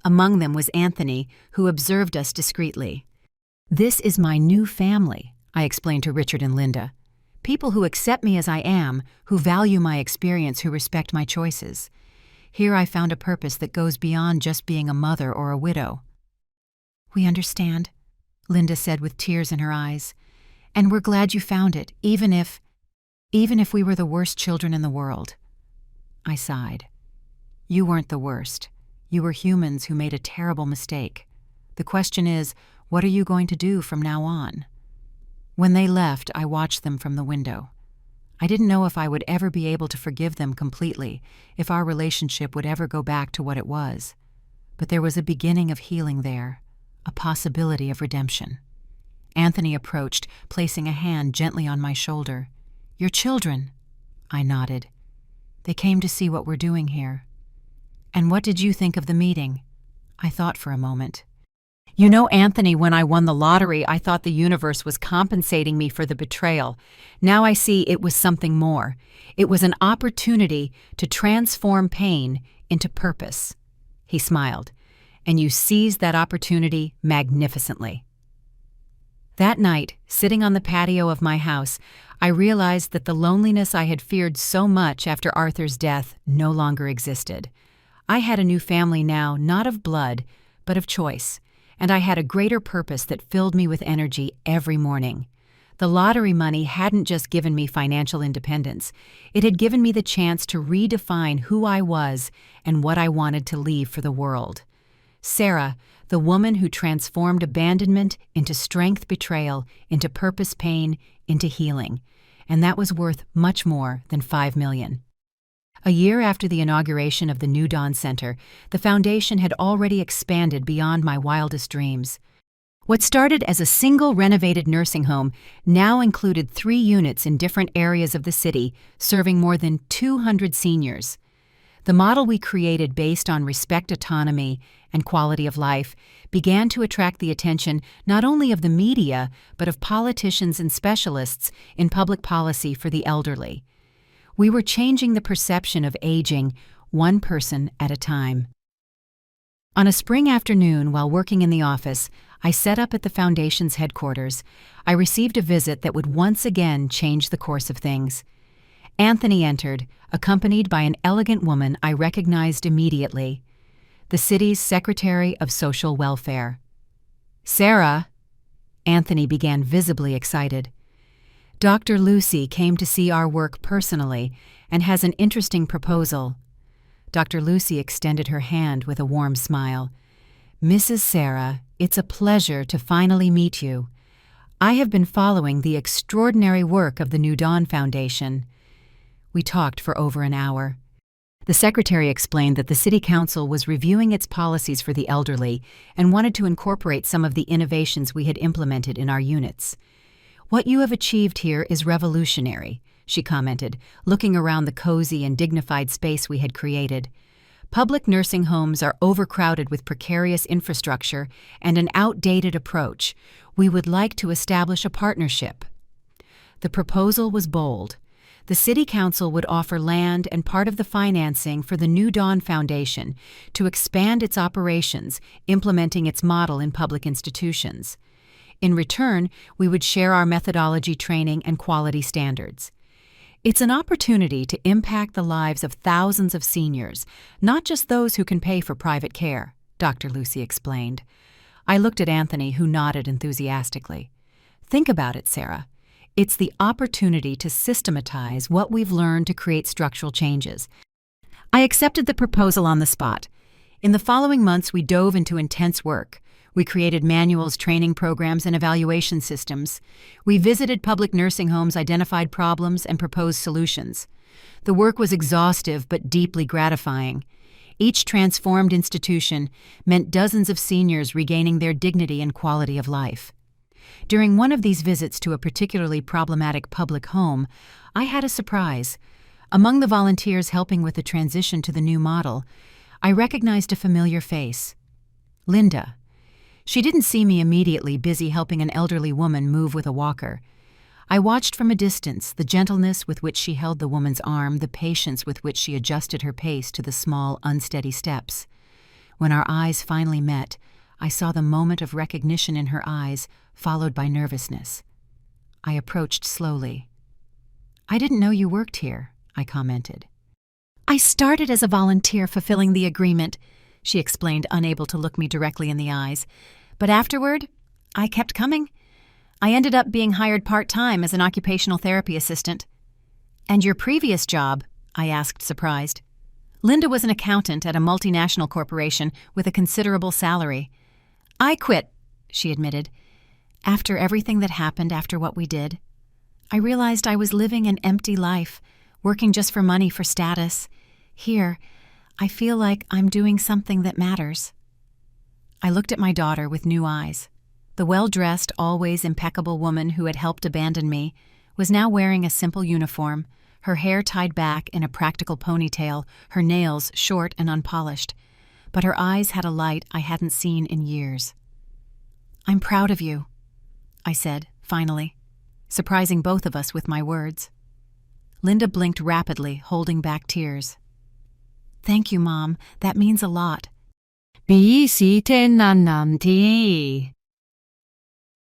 Among them was Anthony, who observed us discreetly. This is my new family, I explained to Richard and Linda. People who accept me as I am, who value my experience, who respect my choices. Here I found a purpose that goes beyond just being a mother or a widow. We understand, Linda said with tears in her eyes. And we're glad you found it, even if we were the worst children in the world. I sighed. You weren't the worst. You were humans who made a terrible mistake. The question is, what are you going to do from now on? When they left, I watched them from the window. I didn't know if I would ever be able to forgive them completely, if our relationship would ever go back to what it was. But there was a beginning of healing there, a possibility of redemption. Anthony approached, placing a hand gently on my shoulder. Your children, I nodded. They came to see what we're doing here. And what did you think of the meeting? I thought for a moment. You know, Anthony, when I won the lottery, I thought the universe was compensating me for the betrayal. Now I see it was something more. It was an opportunity to transform pain into purpose. He smiled. And you seized that opportunity magnificently. That night, sitting on the patio of my house, I realized that the loneliness I had feared so much after Arthur's death no longer existed. I had a new family now, not of blood, but of choice. And I had a greater purpose that filled me with energy every morning. The lottery money hadn't just given me financial independence. It had given me the chance to redefine who I was and what I wanted to leave for the world. Sarah, the woman who transformed abandonment into strength betrayal, into purpose pain, into healing. And that was worth much more than $5 million. A year after the inauguration of the New Dawn Center, the foundation had already expanded beyond my wildest dreams. What started as a single renovated nursing home now included 3 units in different areas of the city, serving more than 200 seniors. The model we created based on respect, autonomy, and quality of life began to attract the attention not only of the media, but of politicians and specialists in public policy for the elderly. We were changing the perception of aging one person at a time. On a spring afternoon, while working in the office, I set up at the Foundation's headquarters. I received a visit that would once again change the course of things. Anthony entered, accompanied by an elegant woman I recognized immediately, the city's Secretary of Social Welfare. Sarah, Anthony began, visibly excited. Dr. Lucy came to see our work personally and has an interesting proposal. Dr. Lucy extended her hand with a warm smile. Mrs. Sarah, it's a pleasure to finally meet you. I have been following the extraordinary work of the New Dawn Foundation. We talked for over an hour. The secretary explained that the City Council was reviewing its policies for the elderly and wanted to incorporate some of the innovations we had implemented in our units. What you have achieved here is revolutionary, she commented, looking around the cozy and dignified space we had created. Public nursing homes are overcrowded with precarious infrastructure and an outdated approach. We would like to establish a partnership. The proposal was bold. The City Council would offer land and part of the financing for the New Dawn Foundation to expand its operations, implementing its model in public institutions. In return, we would share our methodology training and quality standards. It's an opportunity to impact the lives of thousands of seniors, not just those who can pay for private care, Dr. Lucy explained. I looked at Anthony, who nodded enthusiastically. Think about it, Sarah. It's the opportunity to systematize what we've learned to create structural changes. I accepted the proposal on the spot. In the following months, we dove into intense work. We created manuals, training programs, and evaluation systems. We visited public nursing homes, identified problems, and proposed solutions. The work was exhaustive but deeply gratifying. Each transformed institution meant dozens of seniors regaining their dignity and quality of life. During one of these visits to a particularly problematic public home, I had a surprise. Among the volunteers helping with the transition to the new model, I recognized a familiar face. Linda. She didn't see me immediately, busy helping an elderly woman move with a walker. I watched from a distance, the gentleness with which she held the woman's arm, the patience with which she adjusted her pace to the small, unsteady steps. When our eyes finally met, I saw the moment of recognition in her eyes, followed by nervousness. I approached slowly. "I didn't know you worked here," I commented. "I started as a volunteer fulfilling the agreement," she explained, unable to look me directly in the eyes. "But afterward, I kept coming. I ended up being hired part-time as an occupational therapy assistant." "And your previous job?" I asked, surprised. Linda was an accountant at a multinational corporation with a considerable salary. "I quit," she admitted. "After everything that happened after what we did, I realized I was living an empty life, working just for money, for status. Here, I feel like I'm doing something that matters." I looked at my daughter with new eyes. The well-dressed, always impeccable woman who had helped abandon me was now wearing a simple uniform, her hair tied back in a practical ponytail, her nails short and unpolished. But her eyes had a light I hadn't seen in years. "I'm proud of you," I said, finally, surprising both of us with my words. Linda blinked rapidly, holding back tears. "Thank you, Mom. That means a lot."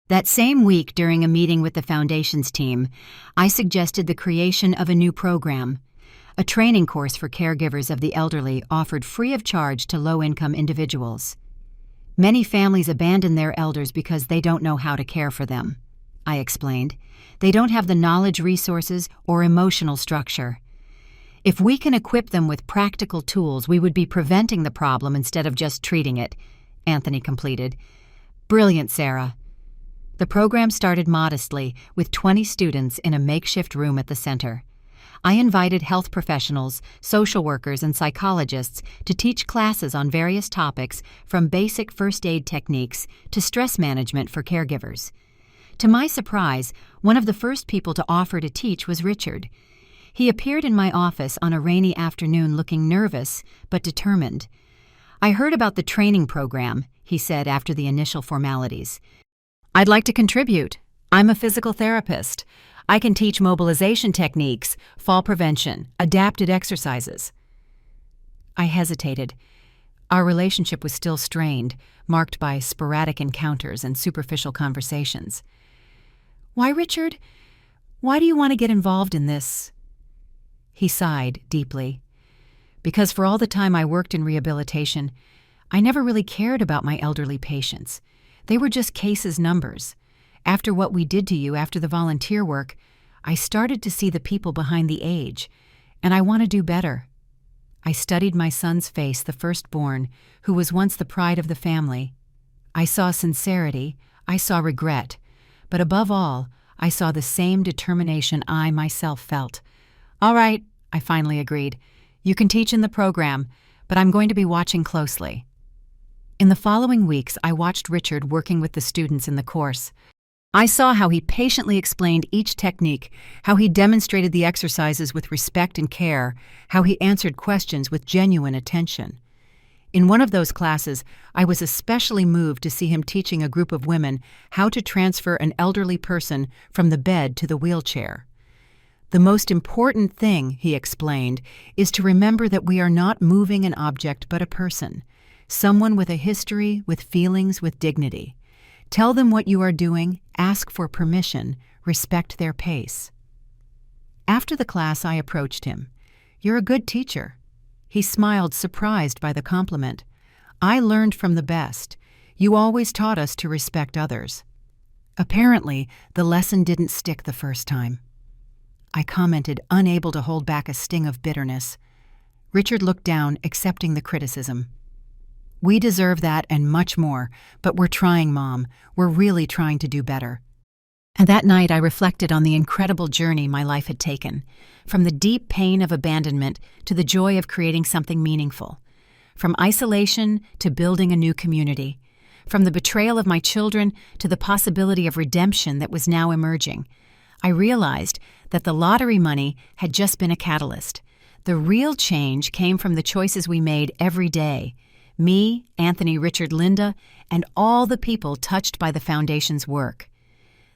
That same week, during a meeting with the Foundation's team, I suggested the creation of a new program, a training course for caregivers of the elderly offered free of charge to low-income individuals. Many families abandon their elders because they don't know how to care for them, I explained. They don't have the knowledge, resources, or emotional structure. If we can equip them with practical tools, we would be preventing the problem instead of just treating it, Anthony completed. Brilliant, Sarah. The program started modestly, with 20 students in a makeshift room at the center. I invited health professionals, social workers, and psychologists to teach classes on various topics, from basic first aid techniques to stress management for caregivers. To my surprise, one of the first people to offer to teach was Richard. He appeared in my office on a rainy afternoon looking nervous but determined. "I heard about the training program," he said after the initial formalities. "I'd like to contribute. I'm a physical therapist. I can teach mobilization techniques, fall prevention, adapted exercises." I hesitated. Our relationship was still strained, marked by sporadic encounters and superficial conversations. "Why, Richard? Why do you want to get involved in this?" He sighed deeply. "Because for all the time I worked in rehabilitation, I never really cared about my elderly patients. They were just cases numbers. After what we did to you after the volunteer work, I started to see the people behind the age, and I want to do better." I studied my son's face, the firstborn, who was once the pride of the family. I saw sincerity, I saw regret, but above all, I saw the same determination I myself felt. "All right," I finally agreed. "You can teach in the program, but I'm going to be watching closely." In the following weeks, I watched Richard working with the students in the course. I saw how he patiently explained each technique, how he demonstrated the exercises with respect and care, how he answered questions with genuine attention. In one of those classes, I was especially moved to see him teaching a group of women how to transfer an elderly person from the bed to the wheelchair. "The most important thing," he explained, "is to remember that we are not moving an object but a person, someone with a history, with feelings, with dignity. Tell them what you are doing, ask for permission, respect their pace." After the class, I approached him. "You're a good teacher." He smiled, surprised by the compliment. "I learned from the best. You always taught us to respect others." Apparently, the lesson didn't stick the first time. I commented, unable to hold back a sting of bitterness. Richard looked down, accepting the criticism. "We deserve that and much more, but we're trying, Mom. We're really trying to do better." And that night I reflected on the incredible journey my life had taken, from the deep pain of abandonment to the joy of creating something meaningful, from isolation to building a new community, from the betrayal of my children to the possibility of redemption that was now emerging. I realized that the lottery money had just been a catalyst. The real change came from the choices we made every day. Me, Anthony, Richard, Linda, and all the people touched by the Foundation's work.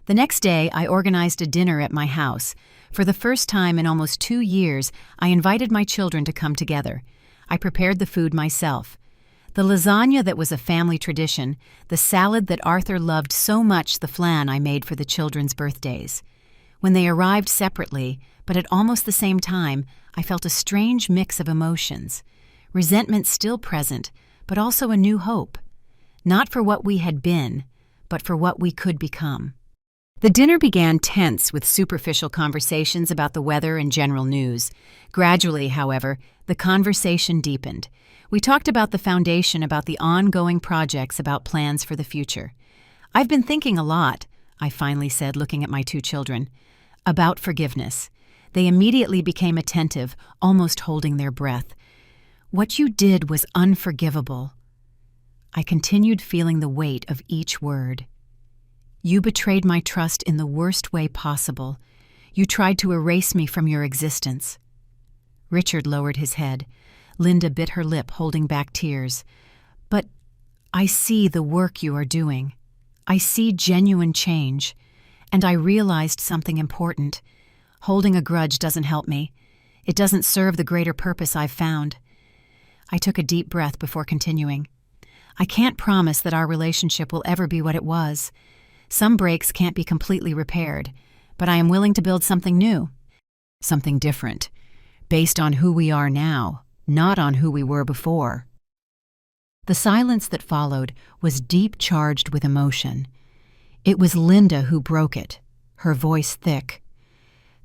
The next day, I organized a dinner at my house. For the first time in almost 2 years, I invited my children to come together. I prepared the food myself. The lasagna that was a family tradition, the salad that Arthur loved so much, the flan I made for the children's birthdays. When they arrived separately, but at almost the same time, I felt a strange mix of emotions. Resentment still present, but also a new hope. Not for what we had been, but for what we could become. The dinner began tense with superficial conversations about the weather and general news. Gradually, however, the conversation deepened. We talked about the Foundation, about the ongoing projects, about plans for the future. "I've been thinking a lot," I finally said, looking at my 2 children, "about forgiveness." They immediately became attentive, almost holding their breath. "What you did was unforgivable." I continued, feeling the weight of each word. "You betrayed my trust in the worst way possible. You tried to erase me from your existence." Richard lowered his head. Linda bit her lip, holding back tears. "But I see the work you are doing. I see genuine change. And I realized something important. Holding a grudge doesn't help me. It doesn't serve the greater purpose I've found." I took a deep breath before continuing. "I can't promise that our relationship will ever be what it was. Some breaks can't be completely repaired, but I am willing to build something new, something different, based on who we are now, not on who we were before." The silence that followed was deep, charged with emotion. It was Linda who broke it, her voice thick.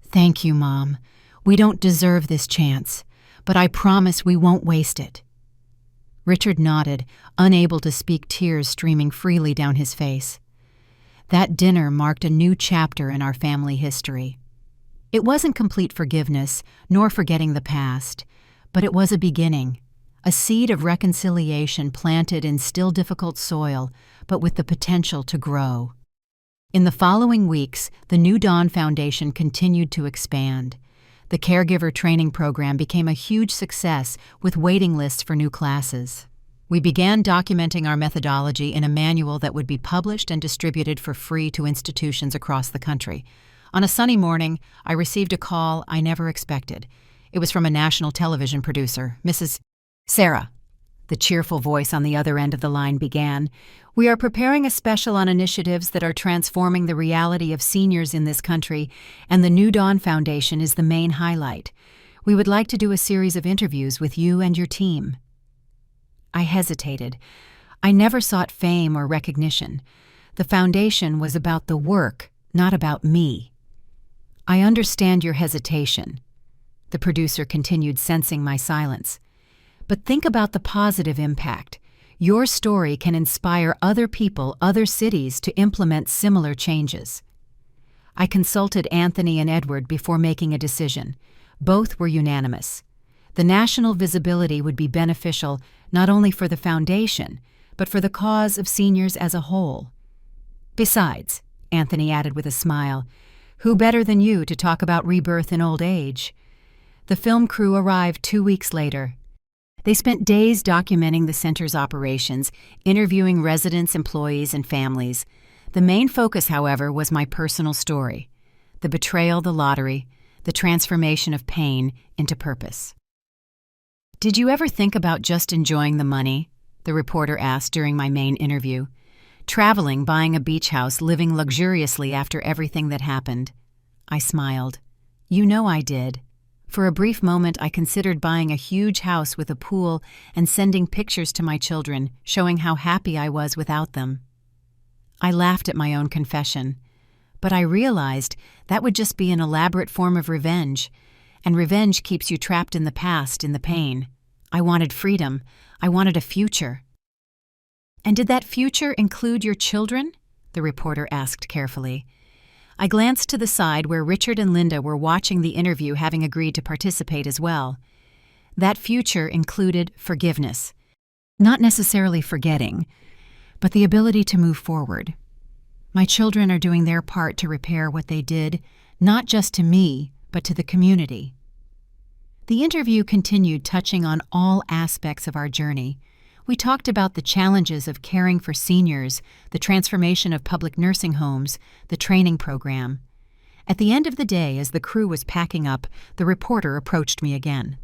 "Thank you, Mom. We don't deserve this chance, but I promise we won't waste it." Richard nodded, unable to speak, tears streaming freely down his face. That dinner marked a new chapter in our family history. It wasn't complete forgiveness, nor forgetting the past, but it was a beginning, a seed of reconciliation planted in still difficult soil, but with the potential to grow. In the following weeks, the New Dawn Foundation continued to expand. The caregiver training program became a huge success, with waiting lists for new classes. We began documenting our methodology in a manual that would be published and distributed for free to institutions across the country. On a sunny morning, I received a call I never expected. It was from a national television producer, Mrs. "Sarah," the cheerful voice on the other end of the line began, "we are preparing a special on initiatives that are transforming the reality of seniors in this country, and the New Dawn Foundation is the main highlight. We would like to do a series of interviews with you and your team." I hesitated. I never sought fame or recognition. The foundation was about the work, not about me. "I understand your hesitation," the producer continued, sensing my silence. "But think about the positive impact. Your story can inspire other people, other cities to implement similar changes." I consulted Anthony and Edward before making a decision. Both were unanimous. The national visibility would be beneficial not only for the foundation, but for the cause of seniors as a whole. "Besides," Anthony added with a smile, "who better than you to talk about rebirth in old age?" The film crew arrived 2 weeks later. They spent days documenting the center's operations, interviewing residents, employees, and families. The main focus, however, was my personal story: the betrayal, the lottery, the transformation of pain into purpose. "Did you ever think about just enjoying the money?" the reporter asked during my main interview. "Traveling, buying a beach house, living luxuriously after everything that happened?" I smiled. "You know I did. For a brief moment, I considered buying a huge house with a pool and sending pictures to my children, showing how happy I was without them." I laughed at my own confession, but I realized that would just be an elaborate form of revenge, and revenge keeps you trapped in the past, in the pain. I wanted freedom. I wanted a future. "And did that future include your children?" the reporter asked carefully. I glanced to the side where Richard and Linda were watching the interview, having agreed to participate as well. That future included forgiveness. Not necessarily forgetting, but the ability to move forward. My children are doing their part to repair what they did, not just to me, but to the community. The interview continued, touching on all aspects of our journey. We talked about the challenges of caring for seniors, the transformation of public nursing homes, the training program. At the end of the day, as the crew was packing up, the reporter approached me again.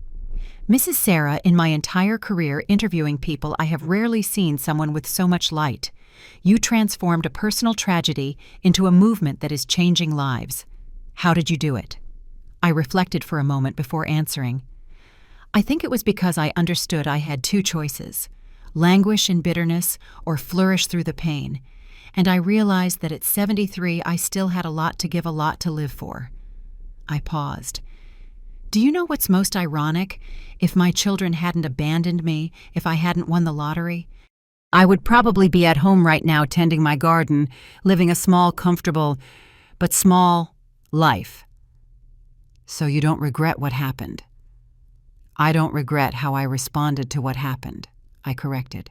"Mrs. Sarah, in my entire career interviewing people, I have rarely seen someone with so much light. You transformed a personal tragedy into a movement that is changing lives. How did you do it?" I reflected for a moment before answering. "I think it was because I understood I had two choices: languish in bitterness or flourish through the pain. And I realized that at 73 I still had a lot to give, a lot to live for." I paused. "Do you know what's most ironic? If my children hadn't abandoned me, if I hadn't won the lottery, I would probably be at home right now tending my garden, living a small, comfortable, but small life." "So you don't regret what happened?" "I don't regret how I responded to what happened," I corrected.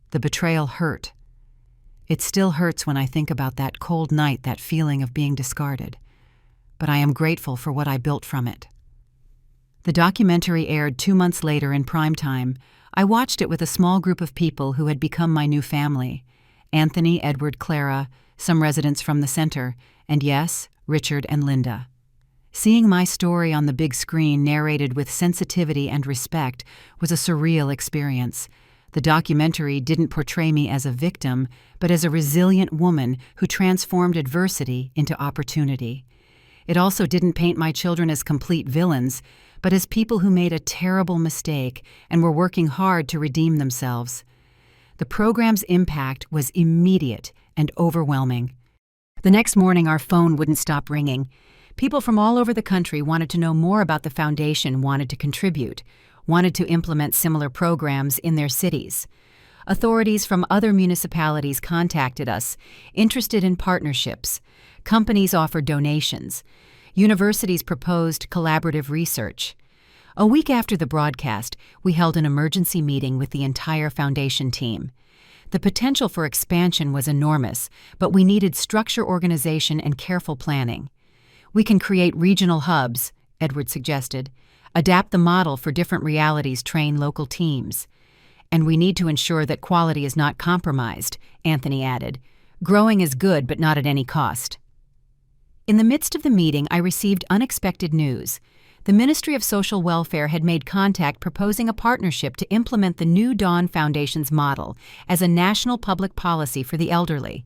"The betrayal hurt. It still hurts when I think about that cold night, that feeling of being discarded. But I am grateful for what I built from it." The documentary aired 2 months later in prime time. I watched it with a small group of people who had become my new family: Anthony, Edward, Clara, some residents from the center, and yes, Richard and Linda. Seeing my story on the big screen, narrated with sensitivity and respect, was a surreal experience. The documentary didn't portray me as a victim, but as a resilient woman who transformed adversity into opportunity. It also didn't paint my children as complete villains, but as people who made a terrible mistake and were working hard to redeem themselves. The program's impact was immediate and overwhelming. The next morning, our phone wouldn't stop ringing. People from all over the country wanted to know more about the foundation, wanted to contribute, wanted to implement similar programs in their cities. Authorities from other municipalities contacted us, interested in partnerships. Companies offered donations. Universities proposed collaborative research. A week after the broadcast, we held an emergency meeting with the entire foundation team. The potential for expansion was enormous, but we needed structure, organization, and careful planning. "We can create regional hubs," Edward suggested, "adapt the model for different realities, train local teams. And we need to ensure that quality is not compromised," Anthony added. "Growing is good, but not at any cost." In the midst of the meeting, I received unexpected news. The Ministry of Social Welfare had made contact proposing a partnership to implement the New Dawn Foundation's model as a national public policy for the elderly.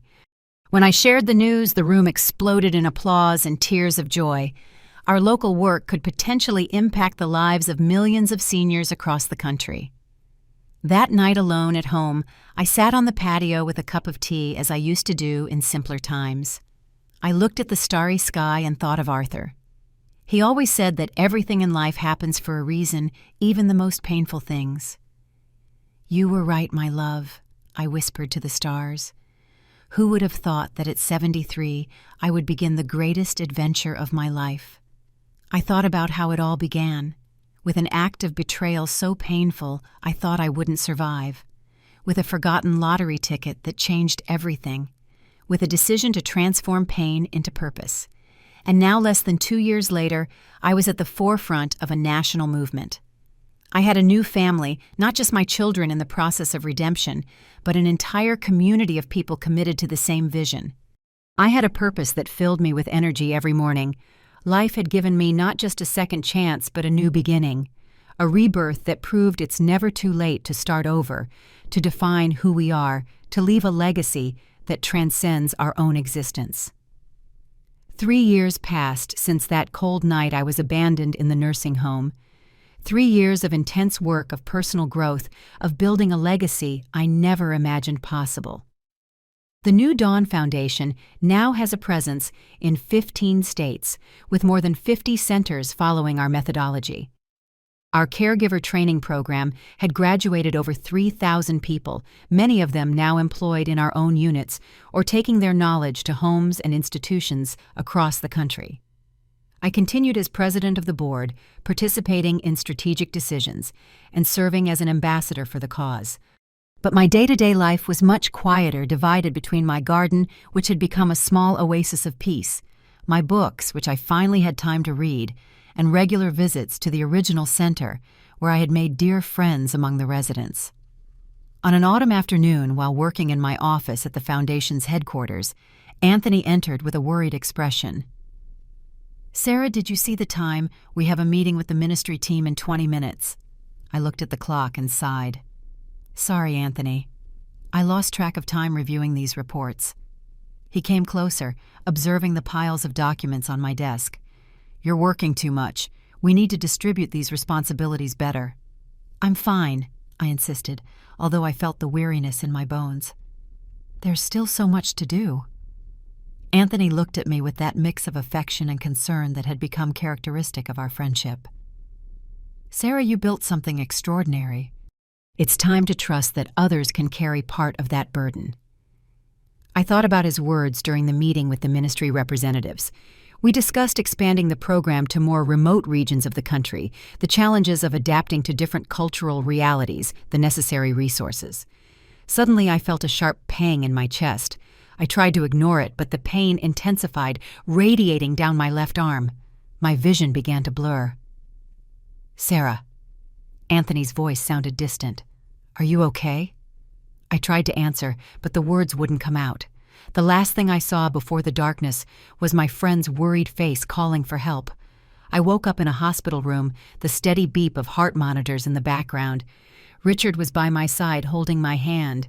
When I shared the news, the room exploded in applause and tears of joy. Our local work could potentially impact the lives of millions of seniors across the country. That night alone at home, I sat on the patio with a cup of tea, as I used to do in simpler times. I looked at the starry sky and thought of Arthur. He always said that everything in life happens for a reason, even the most painful things. "You were right, my love," I whispered to the stars. Who would have thought that at 73 I would begin the greatest adventure of my life? I thought about how it all began, with an act of betrayal so painful I thought I wouldn't survive, with a forgotten lottery ticket that changed everything, with a decision to transform pain into purpose. And now, less than 2 years later, I was at the forefront of a national movement. I had a new family, not just my children in the process of redemption, but an entire community of people committed to the same vision. I had a purpose that filled me with energy every morning. Life had given me not just a second chance, but a new beginning, a rebirth that proved it's never too late to start over, to define who we are, to leave a legacy that transcends our own existence. 3 years passed since that cold night I was abandoned in the nursing home. 3 years of intense work, of personal growth, of building a legacy I never imagined possible. The New Dawn Foundation now has a presence in 15 states, with more than 50 centers following our methodology. Our caregiver training program had graduated over 3,000 people, many of them now employed in our own units or taking their knowledge to homes and institutions across the country. I continued as president of the board, participating in strategic decisions and serving as an ambassador for the cause. But my day-to-day life was much quieter, divided between my garden, which had become a small oasis of peace, my books, which I finally had time to read, and regular visits to the original center, where I had made dear friends among the residents. On an autumn afternoon, while working in my office at the Foundation's headquarters, Anthony entered with a worried expression. "Sarah, did you see the time? We have a meeting with the ministry team in 20 minutes. I looked at the clock and sighed. "Sorry, Anthony. I lost track of time reviewing these reports." He came closer, observing the piles of documents on my desk. "You're working too much. We need to distribute these responsibilities better." "I'm fine," I insisted, although I felt the weariness in my bones. "There's still so much to do." Anthony looked at me with that mix of affection and concern that had become characteristic of our friendship. "Sarah, you built something extraordinary. It's time to trust that others can carry part of that burden." I thought about his words during the meeting with the ministry representatives. We discussed expanding the program to more remote regions of the country, the challenges of adapting to different cultural realities, the necessary resources. Suddenly, I felt a sharp pang in my chest. I tried to ignore it, but the pain intensified, radiating down my left arm. My vision began to blur. "Sarah." Anthony's voice sounded distant. "Are you okay?" I tried to answer, but the words wouldn't come out. The last thing I saw before the darkness was my friend's worried face calling for help. I woke up in a hospital room, the steady beep of heart monitors in the background. Richard was by my side, holding my hand.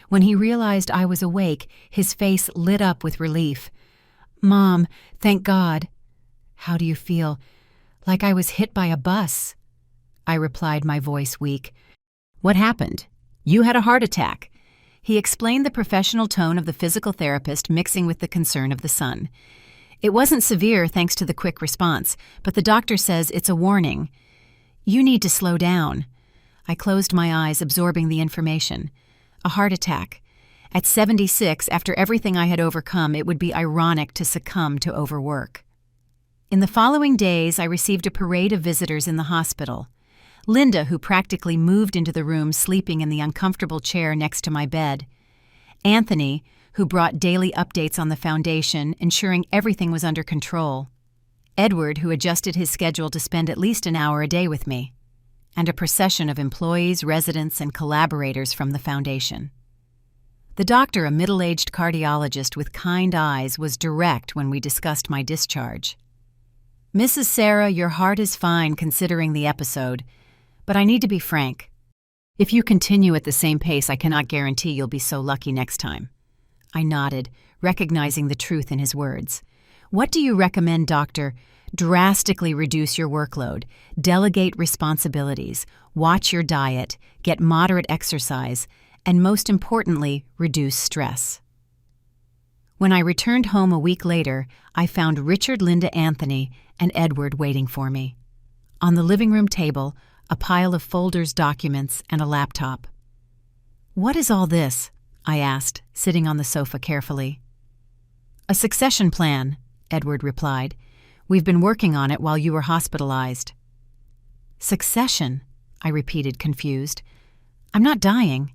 When he realized I was awake, his face lit up with relief. "Mom, thank God." "How do you feel?" "Like I was hit by a bus," I replied, my voice weak. "What happened?" "You had a heart attack." He explained, the professional tone of the physical therapist mixing with the concern of the son. "It wasn't severe thanks to the quick response, but the doctor says it's a warning. You need to slow down." I closed my eyes, absorbing the information. A heart attack. At 76, after everything I had overcome, it would be ironic to succumb to overwork. In the following days, I received a parade of visitors in the hospital. Linda, who practically moved into the room, sleeping in the uncomfortable chair next to my bed. Anthony, who brought daily updates on the foundation, ensuring everything was under control. Edward, who adjusted his schedule to spend at least an hour a day with me. And a procession of employees, residents, and collaborators from the foundation. The doctor, a middle-aged cardiologist with kind eyes, was direct when we discussed my discharge. "Mrs. Sarah, your heart is fine considering the episode, but I need to be frank. If you continue at the same pace, I cannot guarantee you'll be so lucky next time." I nodded, recognizing the truth in his words. "What do you recommend, doctor?" "Drastically reduce your workload, delegate responsibilities, watch your diet, get moderate exercise, and most importantly, reduce stress." When I returned home a week later, I found Richard, Linda, Anthony, and Edward waiting for me. On the living room table, a pile of folders, documents, and a laptop. "What is all this?" I asked, sitting on the sofa carefully. "A succession plan," Edward replied. "We've been working on it while you were hospitalized." "Succession?" I repeated, confused. "I'm not dying."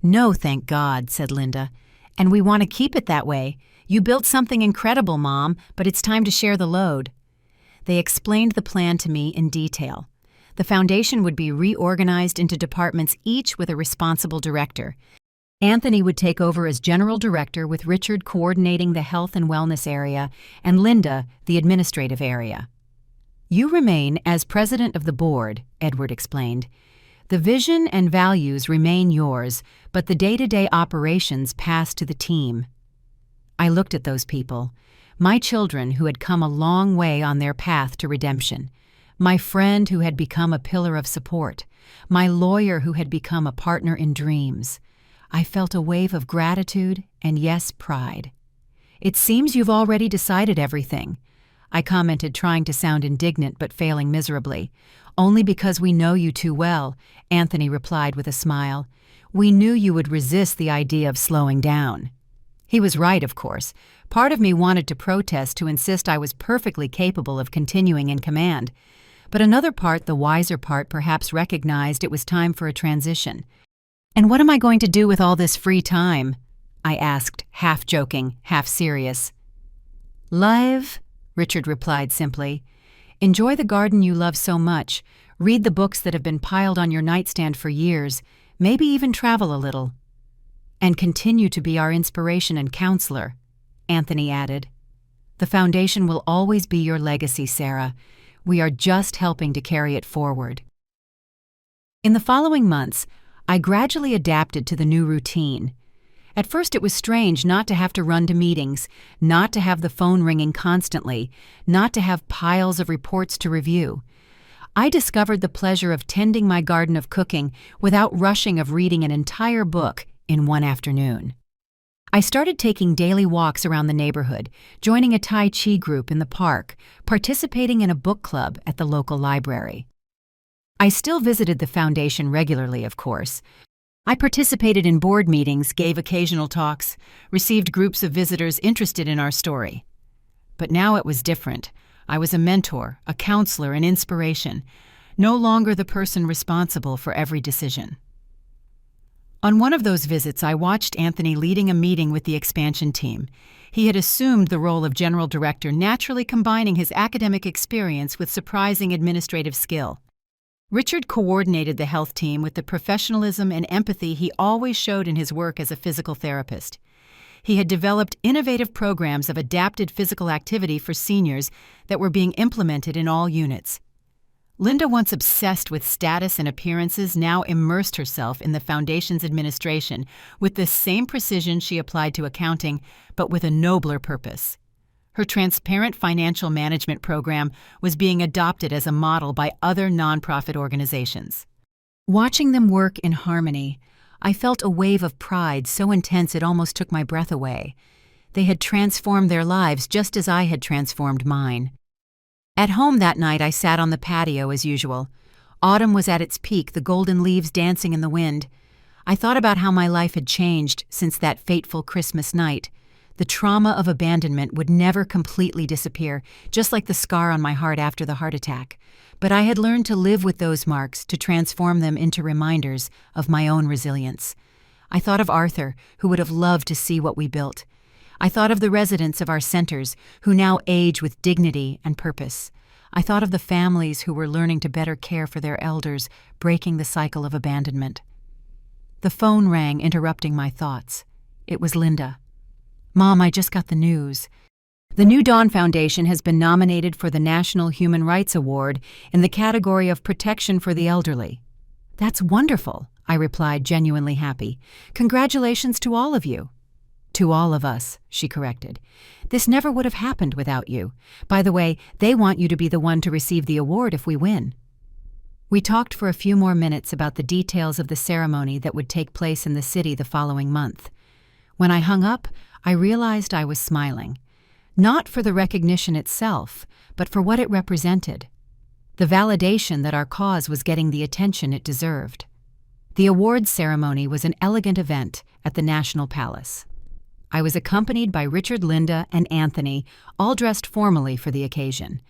"No, thank God," said Linda. "And we want to keep it that way. You built something incredible, Mom, but it's time to share the load." They explained the plan to me in detail. The foundation would be reorganized into departments, each with a responsible director. Anthony would take over as general director, with Richard coordinating the health and wellness area, and Linda the administrative area. "You remain as president of the board," Edward explained. "The vision and values remain yours, but the day-to-day operations pass to the team." I looked at those people, my children who had come a long way on their path to redemption, my friend who had become a pillar of support, my lawyer who had become a partner in dreams. I felt a wave of gratitude and, yes, pride. "It seems you've already decided everything," I commented, trying to sound indignant but failing miserably. "Only because we know you too well," Anthony replied with a smile. "We knew you would resist the idea of slowing down." He was right, of course. Part of me wanted to protest, to insist I was perfectly capable of continuing in command. But another part, the wiser part, perhaps recognized it was time for a transition. "And what am I going to do with all this free time?" I asked, half joking, half serious. "Live," Richard replied simply. "Enjoy the garden you love so much, read the books that have been piled on your nightstand for years, maybe even travel a little. And continue to be our inspiration and counselor," Anthony added. "The foundation will always be your legacy, Sarah. We are just helping to carry it forward." In the following months, I gradually adapted to the new routine. At first it was strange not to have to run to meetings, not to have the phone ringing constantly, not to have piles of reports to review. I discovered the pleasure of tending my garden of cooking without rushing of reading an entire book in one afternoon. I started taking daily walks around the neighborhood, joining a Tai Chi group in the park, participating in a book club at the local library. I still visited the foundation regularly, of course. I participated in board meetings, gave occasional talks, received groups of visitors interested in our story. But now it was different. I was a mentor, a counselor, an inspiration, no longer the person responsible for every decision. On one of those visits, I watched Anthony leading a meeting with the expansion team. He had assumed the role of general director, naturally combining his academic experience with surprising administrative skill. Richard coordinated the health team with the professionalism and empathy he always showed in his work as a physical therapist. He had developed innovative programs of adapted physical activity for seniors that were being implemented in all units. Linda, once obsessed with status and appearances, now immersed herself in the foundation's administration with the same precision she applied to accounting, but with a nobler purpose. Her transparent financial management program was being adopted as a model by other nonprofit organizations. Watching them work in harmony, I felt a wave of pride so intense it almost took my breath away. They had transformed their lives just as I had transformed mine. At home that night, I sat on the patio as usual. Autumn was at its peak, the golden leaves dancing in the wind. I thought about how my life had changed since that fateful Christmas night. The trauma of abandonment would never completely disappear, just like the scar on my heart after the heart attack. But I had learned to live with those marks, to transform them into reminders of my own resilience. I thought of Arthur, who would have loved to see what we built. I thought of the residents of our centers, who now age with dignity and purpose. I thought of the families who were learning to better care for their elders, breaking the cycle of abandonment. The phone rang, interrupting my thoughts. It was Linda. "Mom, I just got the news. The New Dawn Foundation has been nominated for the National Human Rights Award in the category of Protection for the Elderly." "That's wonderful," I replied, genuinely happy. "Congratulations to all of you." "To all of us," she corrected. "This never would have happened without you. By the way, they want you to be the one to receive the award if we win." We talked for a few more minutes about the details of the ceremony that would take place in the city the following month. When I hung up, I realized I was smiling. Not for the recognition itself, but for what it represented. The validation that our cause was getting the attention it deserved. The awards ceremony was an elegant event at the National Palace. I was accompanied by Richard, Linda, and Anthony, all dressed formally for the occasion.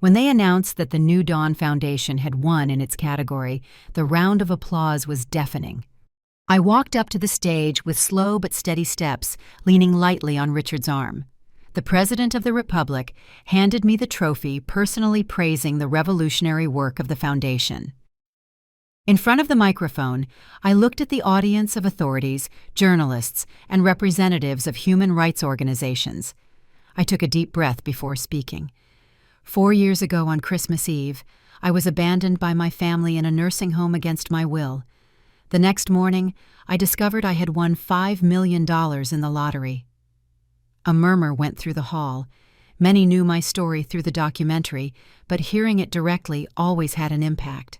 When they announced that the New Dawn Foundation had won in its category, the round of applause was deafening. I walked up to the stage with slow but steady steps, leaning lightly on Richard's arm. The President of the Republic handed me the trophy, personally praising the revolutionary work of the foundation. In front of the microphone, I looked at the audience of authorities, journalists, and representatives of human rights organizations. I took a deep breath before speaking. 4 years ago on Christmas Eve, I was abandoned by my family in a nursing home against my will. The next morning, I discovered I had won $5 million in the lottery. A murmur went through the hall. Many knew my story through the documentary, but hearing it directly always had an impact.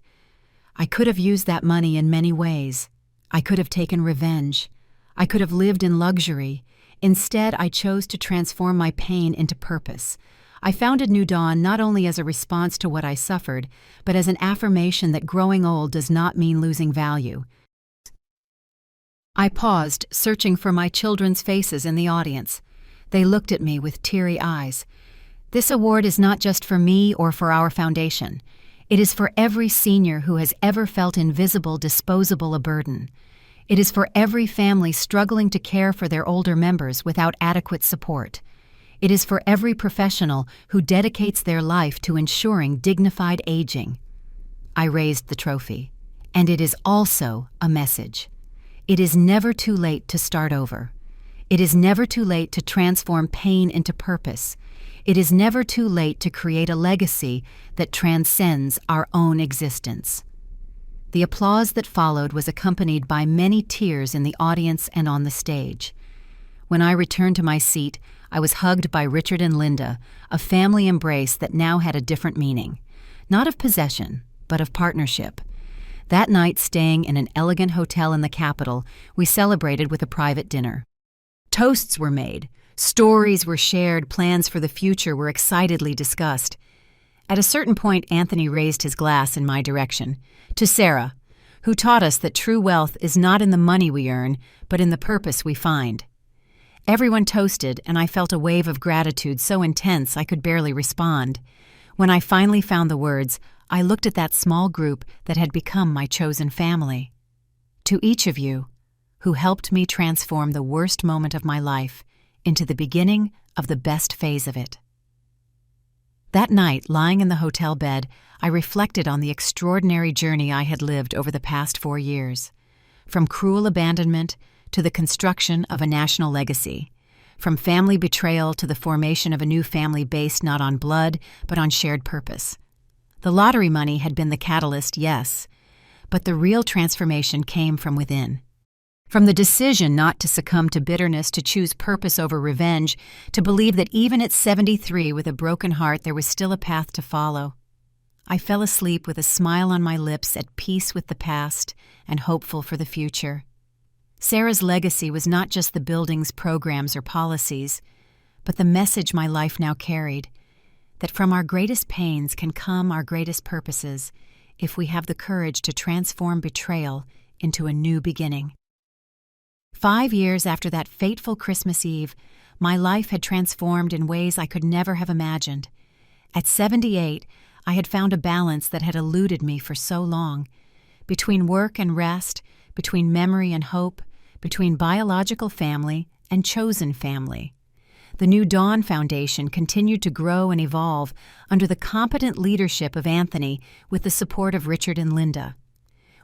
I could have used that money in many ways. I could have taken revenge. I could have lived in luxury. Instead, I chose to transform my pain into purpose. I founded New Dawn not only as a response to what I suffered, but as an affirmation that growing old does not mean losing value. I paused, searching for my children's faces in the audience. They looked at me with teary eyes. This award is not just for me or for our foundation. It is for every senior who has ever felt invisible, disposable a burden. It is for every family struggling to care for their older members without adequate support. It is for every professional who dedicates their life to ensuring dignified aging. I raised the trophy, and it is also a message. It is never too late to start over. It is never too late to transform pain into purpose. It is never too late to create a legacy that transcends our own existence. The applause that followed was accompanied by many tears in the audience and on the stage. When I returned to my seat, I was hugged by Richard and Linda, a family embrace that now had a different meaning. Not of possession, but of partnership. That night, staying in an elegant hotel in the capital, we celebrated with a private dinner. Toasts were made, stories were shared, plans for the future were excitedly discussed. At a certain point, Anthony raised his glass in my direction, to Sarah, who taught us that true wealth is not in the money we earn, but in the purpose we find. Everyone toasted, and I felt a wave of gratitude so intense I could barely respond. When I finally found the words, I looked at that small group that had become my chosen family. To each of you, who helped me transform the worst moment of my life into the beginning of the best phase of it. That night, lying in the hotel bed, I reflected on the extraordinary journey I had lived over the past 4 years. From cruel abandonment to the construction of a national legacy. From family betrayal to the formation of a new family based not on blood, but on shared purpose. The lottery money had been the catalyst, yes, but the real transformation came from within. From the decision not to succumb to bitterness, to choose purpose over revenge, to believe that even at 73 with a broken heart there was still a path to follow. I fell asleep with a smile on my lips, at peace with the past and hopeful for the future. Sarah's legacy was not just the building's programs or policies, but the message my life now carried, that from our greatest pains can come our greatest purposes if we have the courage to transform betrayal into a new beginning. 5 years after that fateful Christmas Eve, my life had transformed in ways I could never have imagined. At 78, I had found a balance that had eluded me for so long. Between work and rest, between memory and hope, between biological family and chosen family. The New Dawn Foundation continued to grow and evolve under the competent leadership of Anthony with the support of Richard and Linda.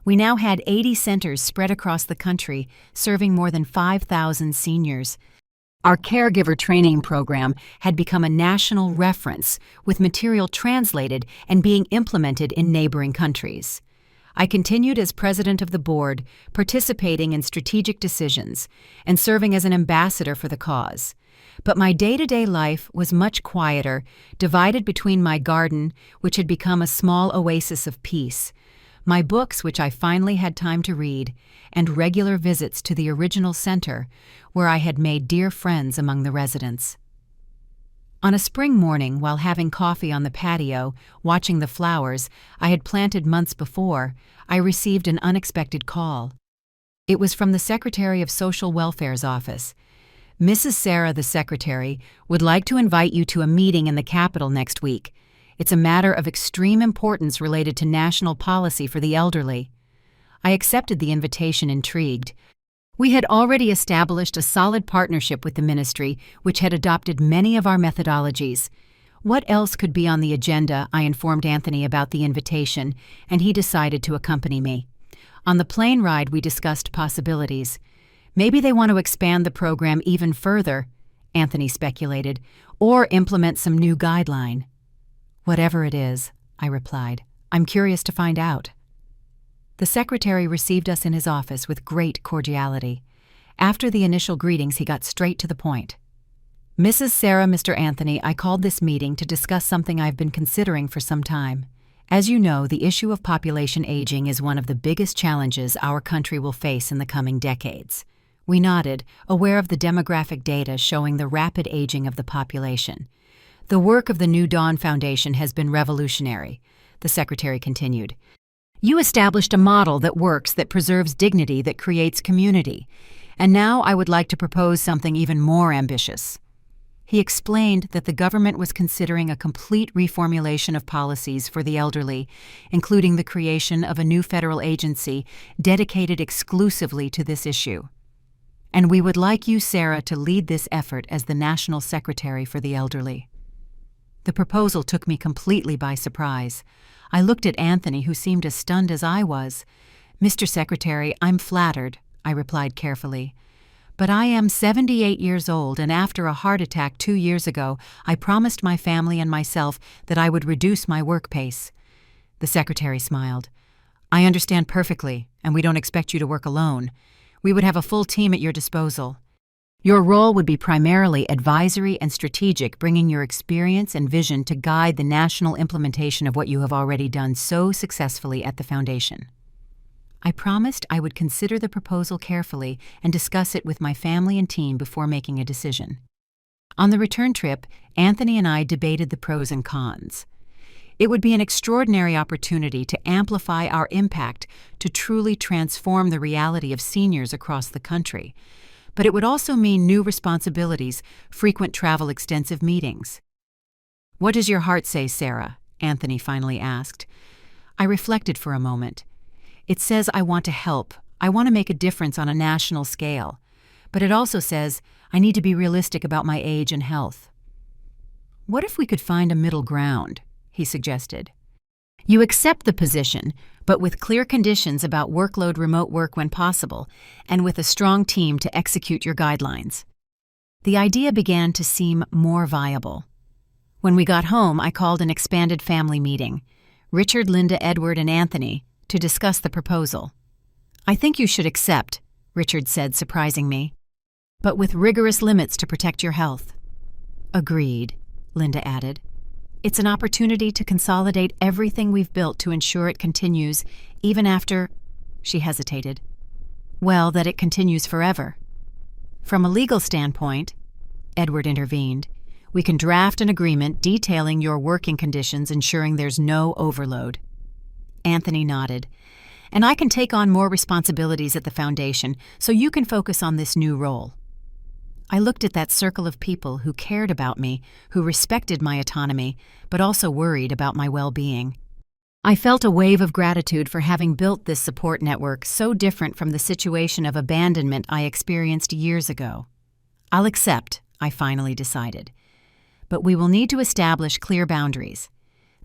We now had 80 centers spread across the country, serving more than 5,000 seniors. Our caregiver training program had become a national reference, with material translated and being implemented in neighboring countries. I continued as president of the board, participating in strategic decisions and serving as an ambassador for the cause. But my day-to-day life was much quieter, divided between my garden, which had become a small oasis of peace, my books, which I finally had time to read, and regular visits to the original center, where I had made dear friends among the residents. On a spring morning, while having coffee on the patio, watching the flowers I had planted months before, I received an unexpected call. It was from the Secretary of Social Welfare's office. Mrs. Sarah, the secretary, would like to invite you to a meeting in the Capitol next week. It's a matter of extreme importance related to national policy for the elderly. I accepted the invitation, intrigued. We had already established a solid partnership with the ministry, which had adopted many of our methodologies. What else could be on the agenda? I informed Anthony about the invitation, and he decided to accompany me. On the plane ride, we discussed possibilities. Maybe they want to expand the program even further, Anthony speculated, or implement some new guideline. Whatever it is, I replied, I'm curious to find out. The secretary received us in his office with great cordiality. After the initial greetings, he got straight to the point. Mrs. Sarah, Mr. Anthony, I called this meeting to discuss something I've been considering for some time. As you know, the issue of population aging is one of the biggest challenges our country will face in the coming decades. We nodded, aware of the demographic data showing the rapid aging of the population. The work of the New Dawn Foundation has been revolutionary, the secretary continued. You established a model that works, that preserves dignity, that creates community. And now I would like to propose something even more ambitious. He explained that the government was considering a complete reformulation of policies for the elderly, including the creation of a new federal agency dedicated exclusively to this issue. And we would like you, Sarah, to lead this effort as the National Secretary for the Elderly. The proposal took me completely by surprise. I looked at Anthony, who seemed as stunned as I was. Mr. Secretary, I'm flattered, I replied carefully. But I am 78 years old, and after a heart attack 2 years ago, I promised my family and myself that I would reduce my work pace. The secretary smiled. I understand perfectly, and we don't expect you to work alone. We would have a full team at your disposal. Your role would be primarily advisory and strategic, bringing your experience and vision to guide the national implementation of what you have already done so successfully at the Foundation. I promised I would consider the proposal carefully and discuss it with my family and team before making a decision. On the return trip, Anthony and I debated the pros and cons. It would be an extraordinary opportunity to amplify our impact, to truly transform the reality of seniors across the country. But it would also mean new responsibilities, frequent travel, extensive meetings. What does your heart say, Sarah? Anthony finally asked. I reflected for a moment. It says I want to help. I want to make a difference on a national scale. But it also says I need to be realistic about my age and health. What if we could find a middle ground? He suggested. You accept the position, but with clear conditions about workload, remote work when possible, and with a strong team to execute your guidelines. The idea began to seem more viable. When we got home, I called an expanded family meeting, Richard, Linda, Edward, and Anthony, to discuss the proposal. I think you should accept, Richard said, surprising me, but with rigorous limits to protect your health. Agreed, Linda added. It's an opportunity to consolidate everything we've built to ensure it continues, even after, she hesitated. Well, that it continues forever. From a legal standpoint, Edward intervened, we can draft an agreement detailing your working conditions, ensuring there's no overload. Anthony nodded. And I can take on more responsibilities at the Foundation, so you can focus on this new role. I looked at that circle of people who cared about me, who respected my autonomy, but also worried about my well-being. I felt a wave of gratitude for having built this support network so different from the situation of abandonment I experienced years ago. I'll accept, I finally decided. But we will need to establish clear boundaries.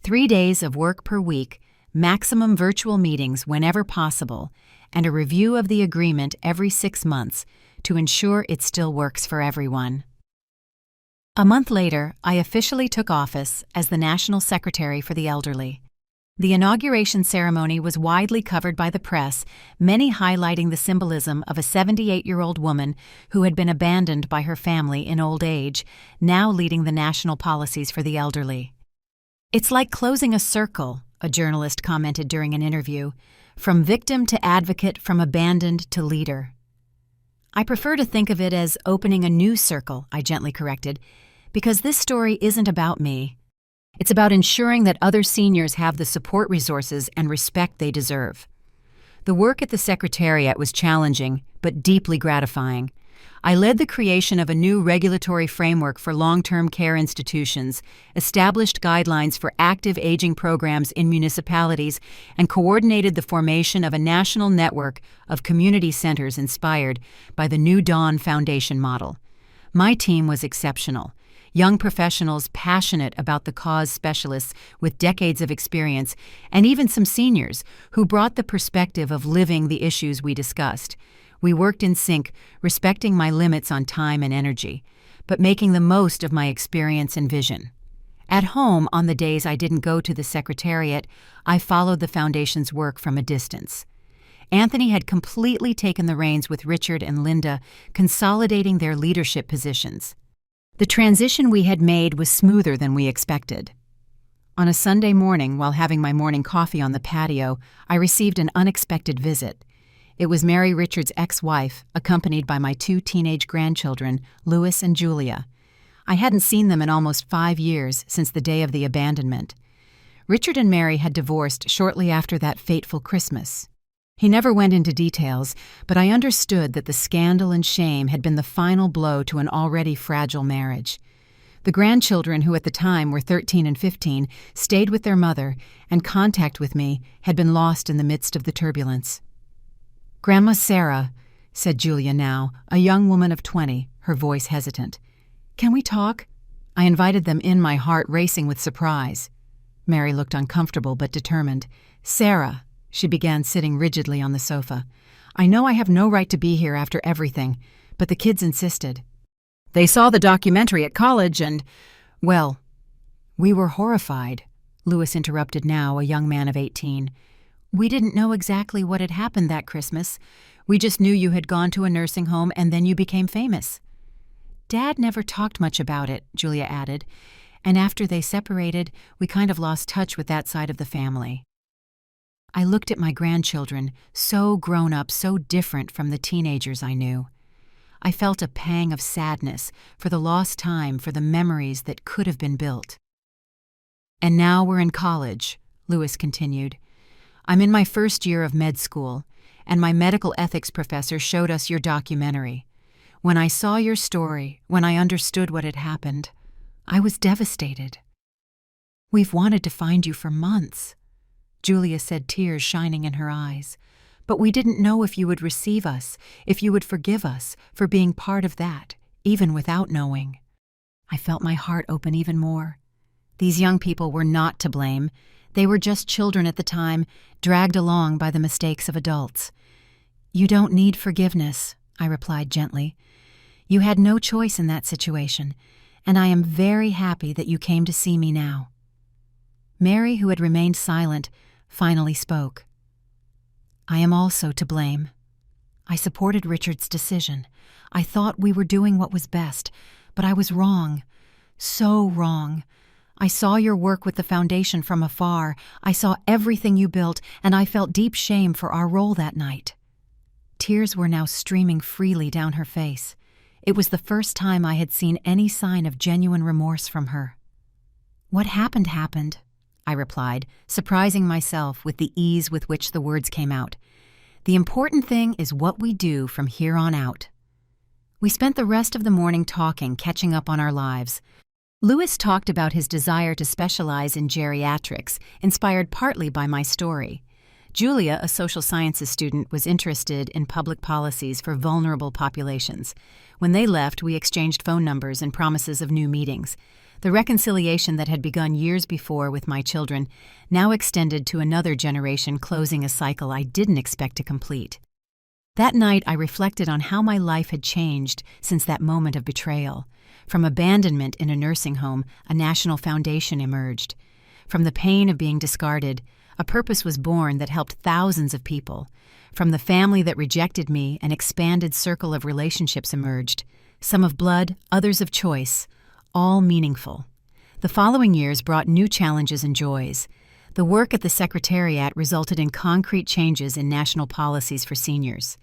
3 days of work per week, maximum virtual meetings whenever possible, and a review of the agreement every 6 months to ensure it still works for everyone. A month later, I officially took office as the National Secretary for the Elderly. The inauguration ceremony was widely covered by the press, many highlighting the symbolism of a 78-year-old woman who had been abandoned by her family in old age, now leading the national policies for the elderly. It's like closing a circle, a journalist commented during an interview, from victim to advocate, from abandoned to leader. I prefer to think of it as opening a new circle, I gently corrected, because this story isn't about me. It's about ensuring that other seniors have the support, resources, and respect they deserve. The work at the Secretariat was challenging, but deeply gratifying. I led the creation of a new regulatory framework for long-term care institutions, established guidelines for active aging programs in municipalities, and coordinated the formation of a national network of community centers inspired by the New Dawn Foundation model. My team was exceptional. Young professionals passionate about the cause, specialists with decades of experience, and even some seniors who brought the perspective of living the issues we discussed. We worked in sync, respecting my limits on time and energy, but making the most of my experience and vision. At home, on the days I didn't go to the Secretariat, I followed the Foundation's work from a distance. Anthony had completely taken the reins with Richard and Linda, consolidating their leadership positions. The transition we had made was smoother than we expected. On a Sunday morning, while having my morning coffee on the patio, I received an unexpected visit. It was Mary Richards' ex-wife, accompanied by my 2 teenage grandchildren, Louis and Julia. I hadn't seen them in almost 5 years since the day of the abandonment. Richard and Mary had divorced shortly after that fateful Christmas. He never went into details, but I understood that the scandal and shame had been the final blow to an already fragile marriage. The grandchildren, who at the time were 13 and 15, stayed with their mother, and contact with me had been lost in the midst of the turbulence. "Grandma Sarah," said Julia now, a young woman of 20, her voice hesitant. "Can we talk?" I invited them in, my heart racing with surprise. Mary looked uncomfortable but determined. "Sarah," she began, sitting rigidly on the sofa, "I know I have no right to be here after everything, but the kids insisted. They saw the documentary at college and, well, we were horrified." Louis interrupted now, a young man of 18. "We didn't know exactly what had happened that Christmas. We just knew you had gone to a nursing home and then you became famous." "Dad never talked much about it," Julia added, "and after they separated, we kind of lost touch with that side of the family." I looked at my grandchildren, so grown up, so different from the teenagers I knew. I felt a pang of sadness for the lost time, for the memories that could have been built. "And now we're in college," Louis continued. "I'm in my first year of med school, and my medical ethics professor showed us your documentary. When I saw your story, when I understood what had happened, I was devastated." "We've wanted to find you for months," Julia said, tears shining in her eyes. "But we didn't know if you would receive us, if you would forgive us for being part of that, even without knowing." I felt my heart open even more. These young people were not to blame. They were just children at the time, dragged along by the mistakes of adults. "You don't need forgiveness," I replied gently. "You had no choice in that situation, and I am very happy that you came to see me now." Mary, who had remained silent, finally spoke. "I am also to blame. I supported Richard's decision. I thought we were doing what was best, but I was wrong. So wrong. I saw your work with the foundation from afar. I saw everything you built, and I felt deep shame for our role that night." Tears were now streaming freely down her face. It was the first time I had seen any sign of genuine remorse from her. "What happened happened," I replied, surprising myself with the ease with which the words came out. "The important thing is what we do from here on out." We spent the rest of the morning talking, catching up on our lives. Louis talked about his desire to specialize in geriatrics, inspired partly by my story. Julia, a social sciences student, was interested in public policies for vulnerable populations. When they left, we exchanged phone numbers and promises of new meetings. The reconciliation that had begun years before with my children now extended to another generation, closing a cycle I didn't expect to complete. That night, I reflected on how my life had changed since that moment of betrayal. From abandonment in a nursing home, a national foundation emerged. From the pain of being discarded, a purpose was born that helped thousands of people. From the family that rejected me, an expanded circle of relationships emerged, some of blood, others of choice, all meaningful. The following years brought new challenges and joys. The work at the Secretariat resulted in concrete changes in national policies for seniors.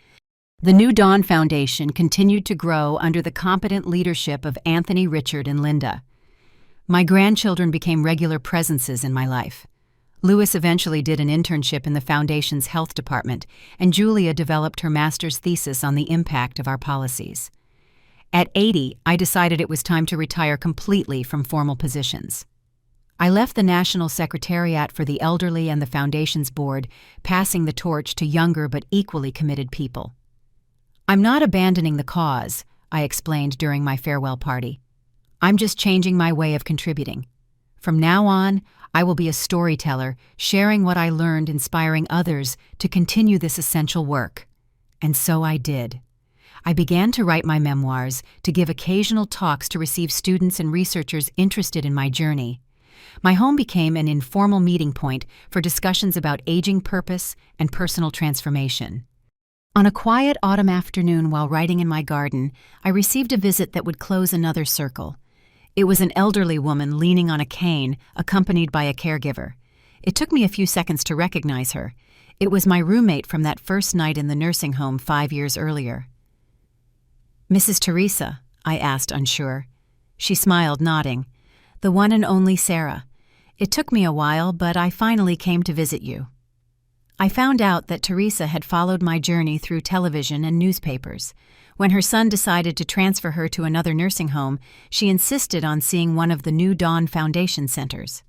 The New Dawn Foundation continued to grow under the competent leadership of Anthony, Richard, and Linda. My grandchildren became regular presences in my life. Louis eventually did an internship in the Foundation's health department, and Julia developed her master's thesis on the impact of our policies. At 80, I decided it was time to retire completely from formal positions. I left the National Secretariat for the Elderly and the Foundation's board, passing the torch to younger but equally committed people. "I'm not abandoning the cause," I explained during my farewell party. "I'm just changing my way of contributing. From now on, I will be a storyteller, sharing what I learned, inspiring others to continue this essential work." And so I did. I began to write my memoirs, to give occasional talks to receive students and researchers interested in my journey. My home became an informal meeting point for discussions about aging purpose and personal transformation. On a quiet autumn afternoon while writing in my garden, I received a visit that would close another circle. It was an elderly woman leaning on a cane, accompanied by a caregiver. It took me a few seconds to recognize her. It was my roommate from that first night in the nursing home 5 years earlier. "Mrs. Teresa?" I asked, unsure. She smiled, nodding. "The one and only Sarah. It took me a while, but I finally came to visit you." I found out that Teresa had followed my journey through television and newspapers. When her son decided to transfer her to another nursing home, she insisted on seeing one of the new Dawn Foundation centers.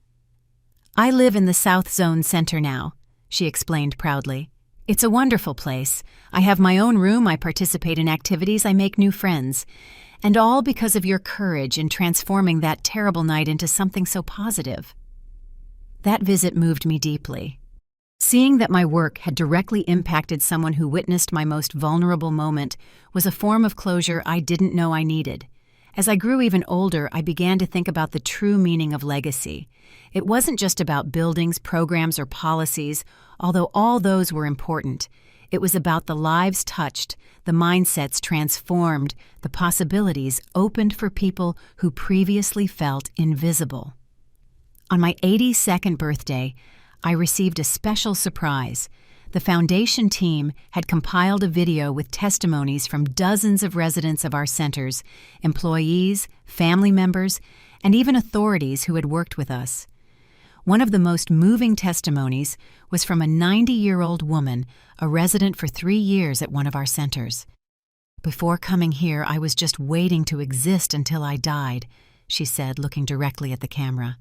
"I live in the South Zone Center now," she explained proudly. "It's a wonderful place. I have my own room, I participate in activities, I make new friends. And all because of your courage in transforming that terrible night into something so positive." That visit moved me deeply. Seeing that my work had directly impacted someone who witnessed my most vulnerable moment was a form of closure I didn't know I needed. As I grew even older, I began to think about the true meaning of legacy. It wasn't just about buildings, programs, or policies, although all those were important. It was about the lives touched, the mindsets transformed, the possibilities opened for people who previously felt invisible. On my 82nd birthday, I received a special surprise. The foundation team had compiled a video with testimonies from dozens of residents of our centers, employees, family members, and even authorities who had worked with us. One of the most moving testimonies was from a 90-year-old woman, a resident for 3 years at one of our centers. "Before coming here, I was just waiting to exist until I died," she said, looking directly at the camera.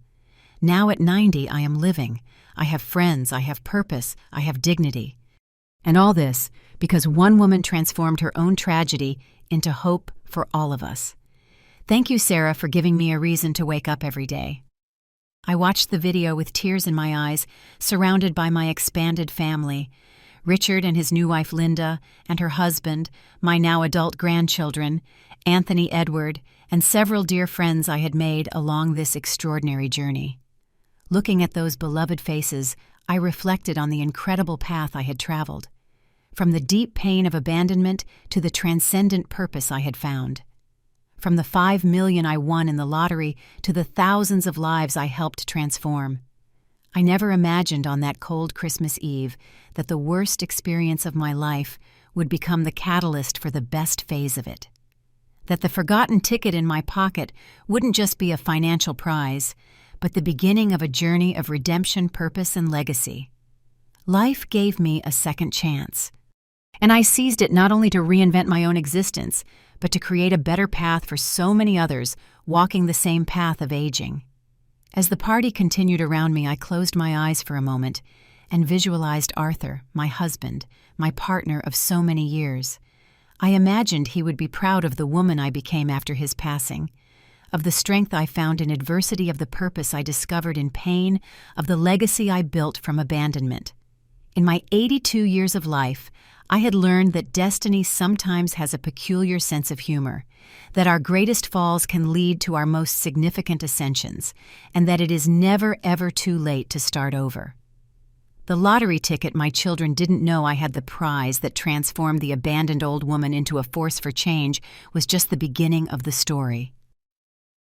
"Now at 90, I am living. I have friends, I have purpose, I have dignity." And all this because one woman transformed her own tragedy into hope for all of us. Thank you, Sarah, for giving me a reason to wake up every day. I watched the video with tears in my eyes, surrounded by my expanded family. Richard and his new wife Linda, and her husband, my now adult grandchildren, Anthony, Edward, and several dear friends I had made along this extraordinary journey. Looking at those beloved faces, I reflected on the incredible path I had traveled. From the deep pain of abandonment to the transcendent purpose I had found. From the $5 million I won in the lottery to the thousands of lives I helped transform. I never imagined on that cold Christmas Eve that the worst experience of my life would become the catalyst for the best phase of it. That the forgotten ticket in my pocket wouldn't just be a financial prize, but the beginning of a journey of redemption, purpose, and legacy. Life gave me a second chance. And I seized it not only to reinvent my own existence, but to create a better path for so many others walking the same path of aging. As the party continued around me, I closed my eyes for a moment and visualized Arthur, my husband, my partner of so many years. I imagined he would be proud of the woman I became after his passing, of the strength I found in adversity, of the purpose I discovered in pain, of the legacy I built from abandonment. In my 82 years of life, I had learned that destiny sometimes has a peculiar sense of humor, that our greatest falls can lead to our most significant ascensions, and that it is never ever too late to start over. The lottery ticket my children didn't know I had the prize that transformed the abandoned old woman into a force for change was just the beginning of the story.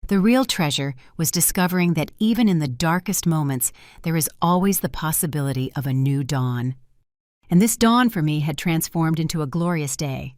The real treasure was discovering that even in the darkest moments, there is always the possibility of a new dawn. And this dawn for me had transformed into a glorious day.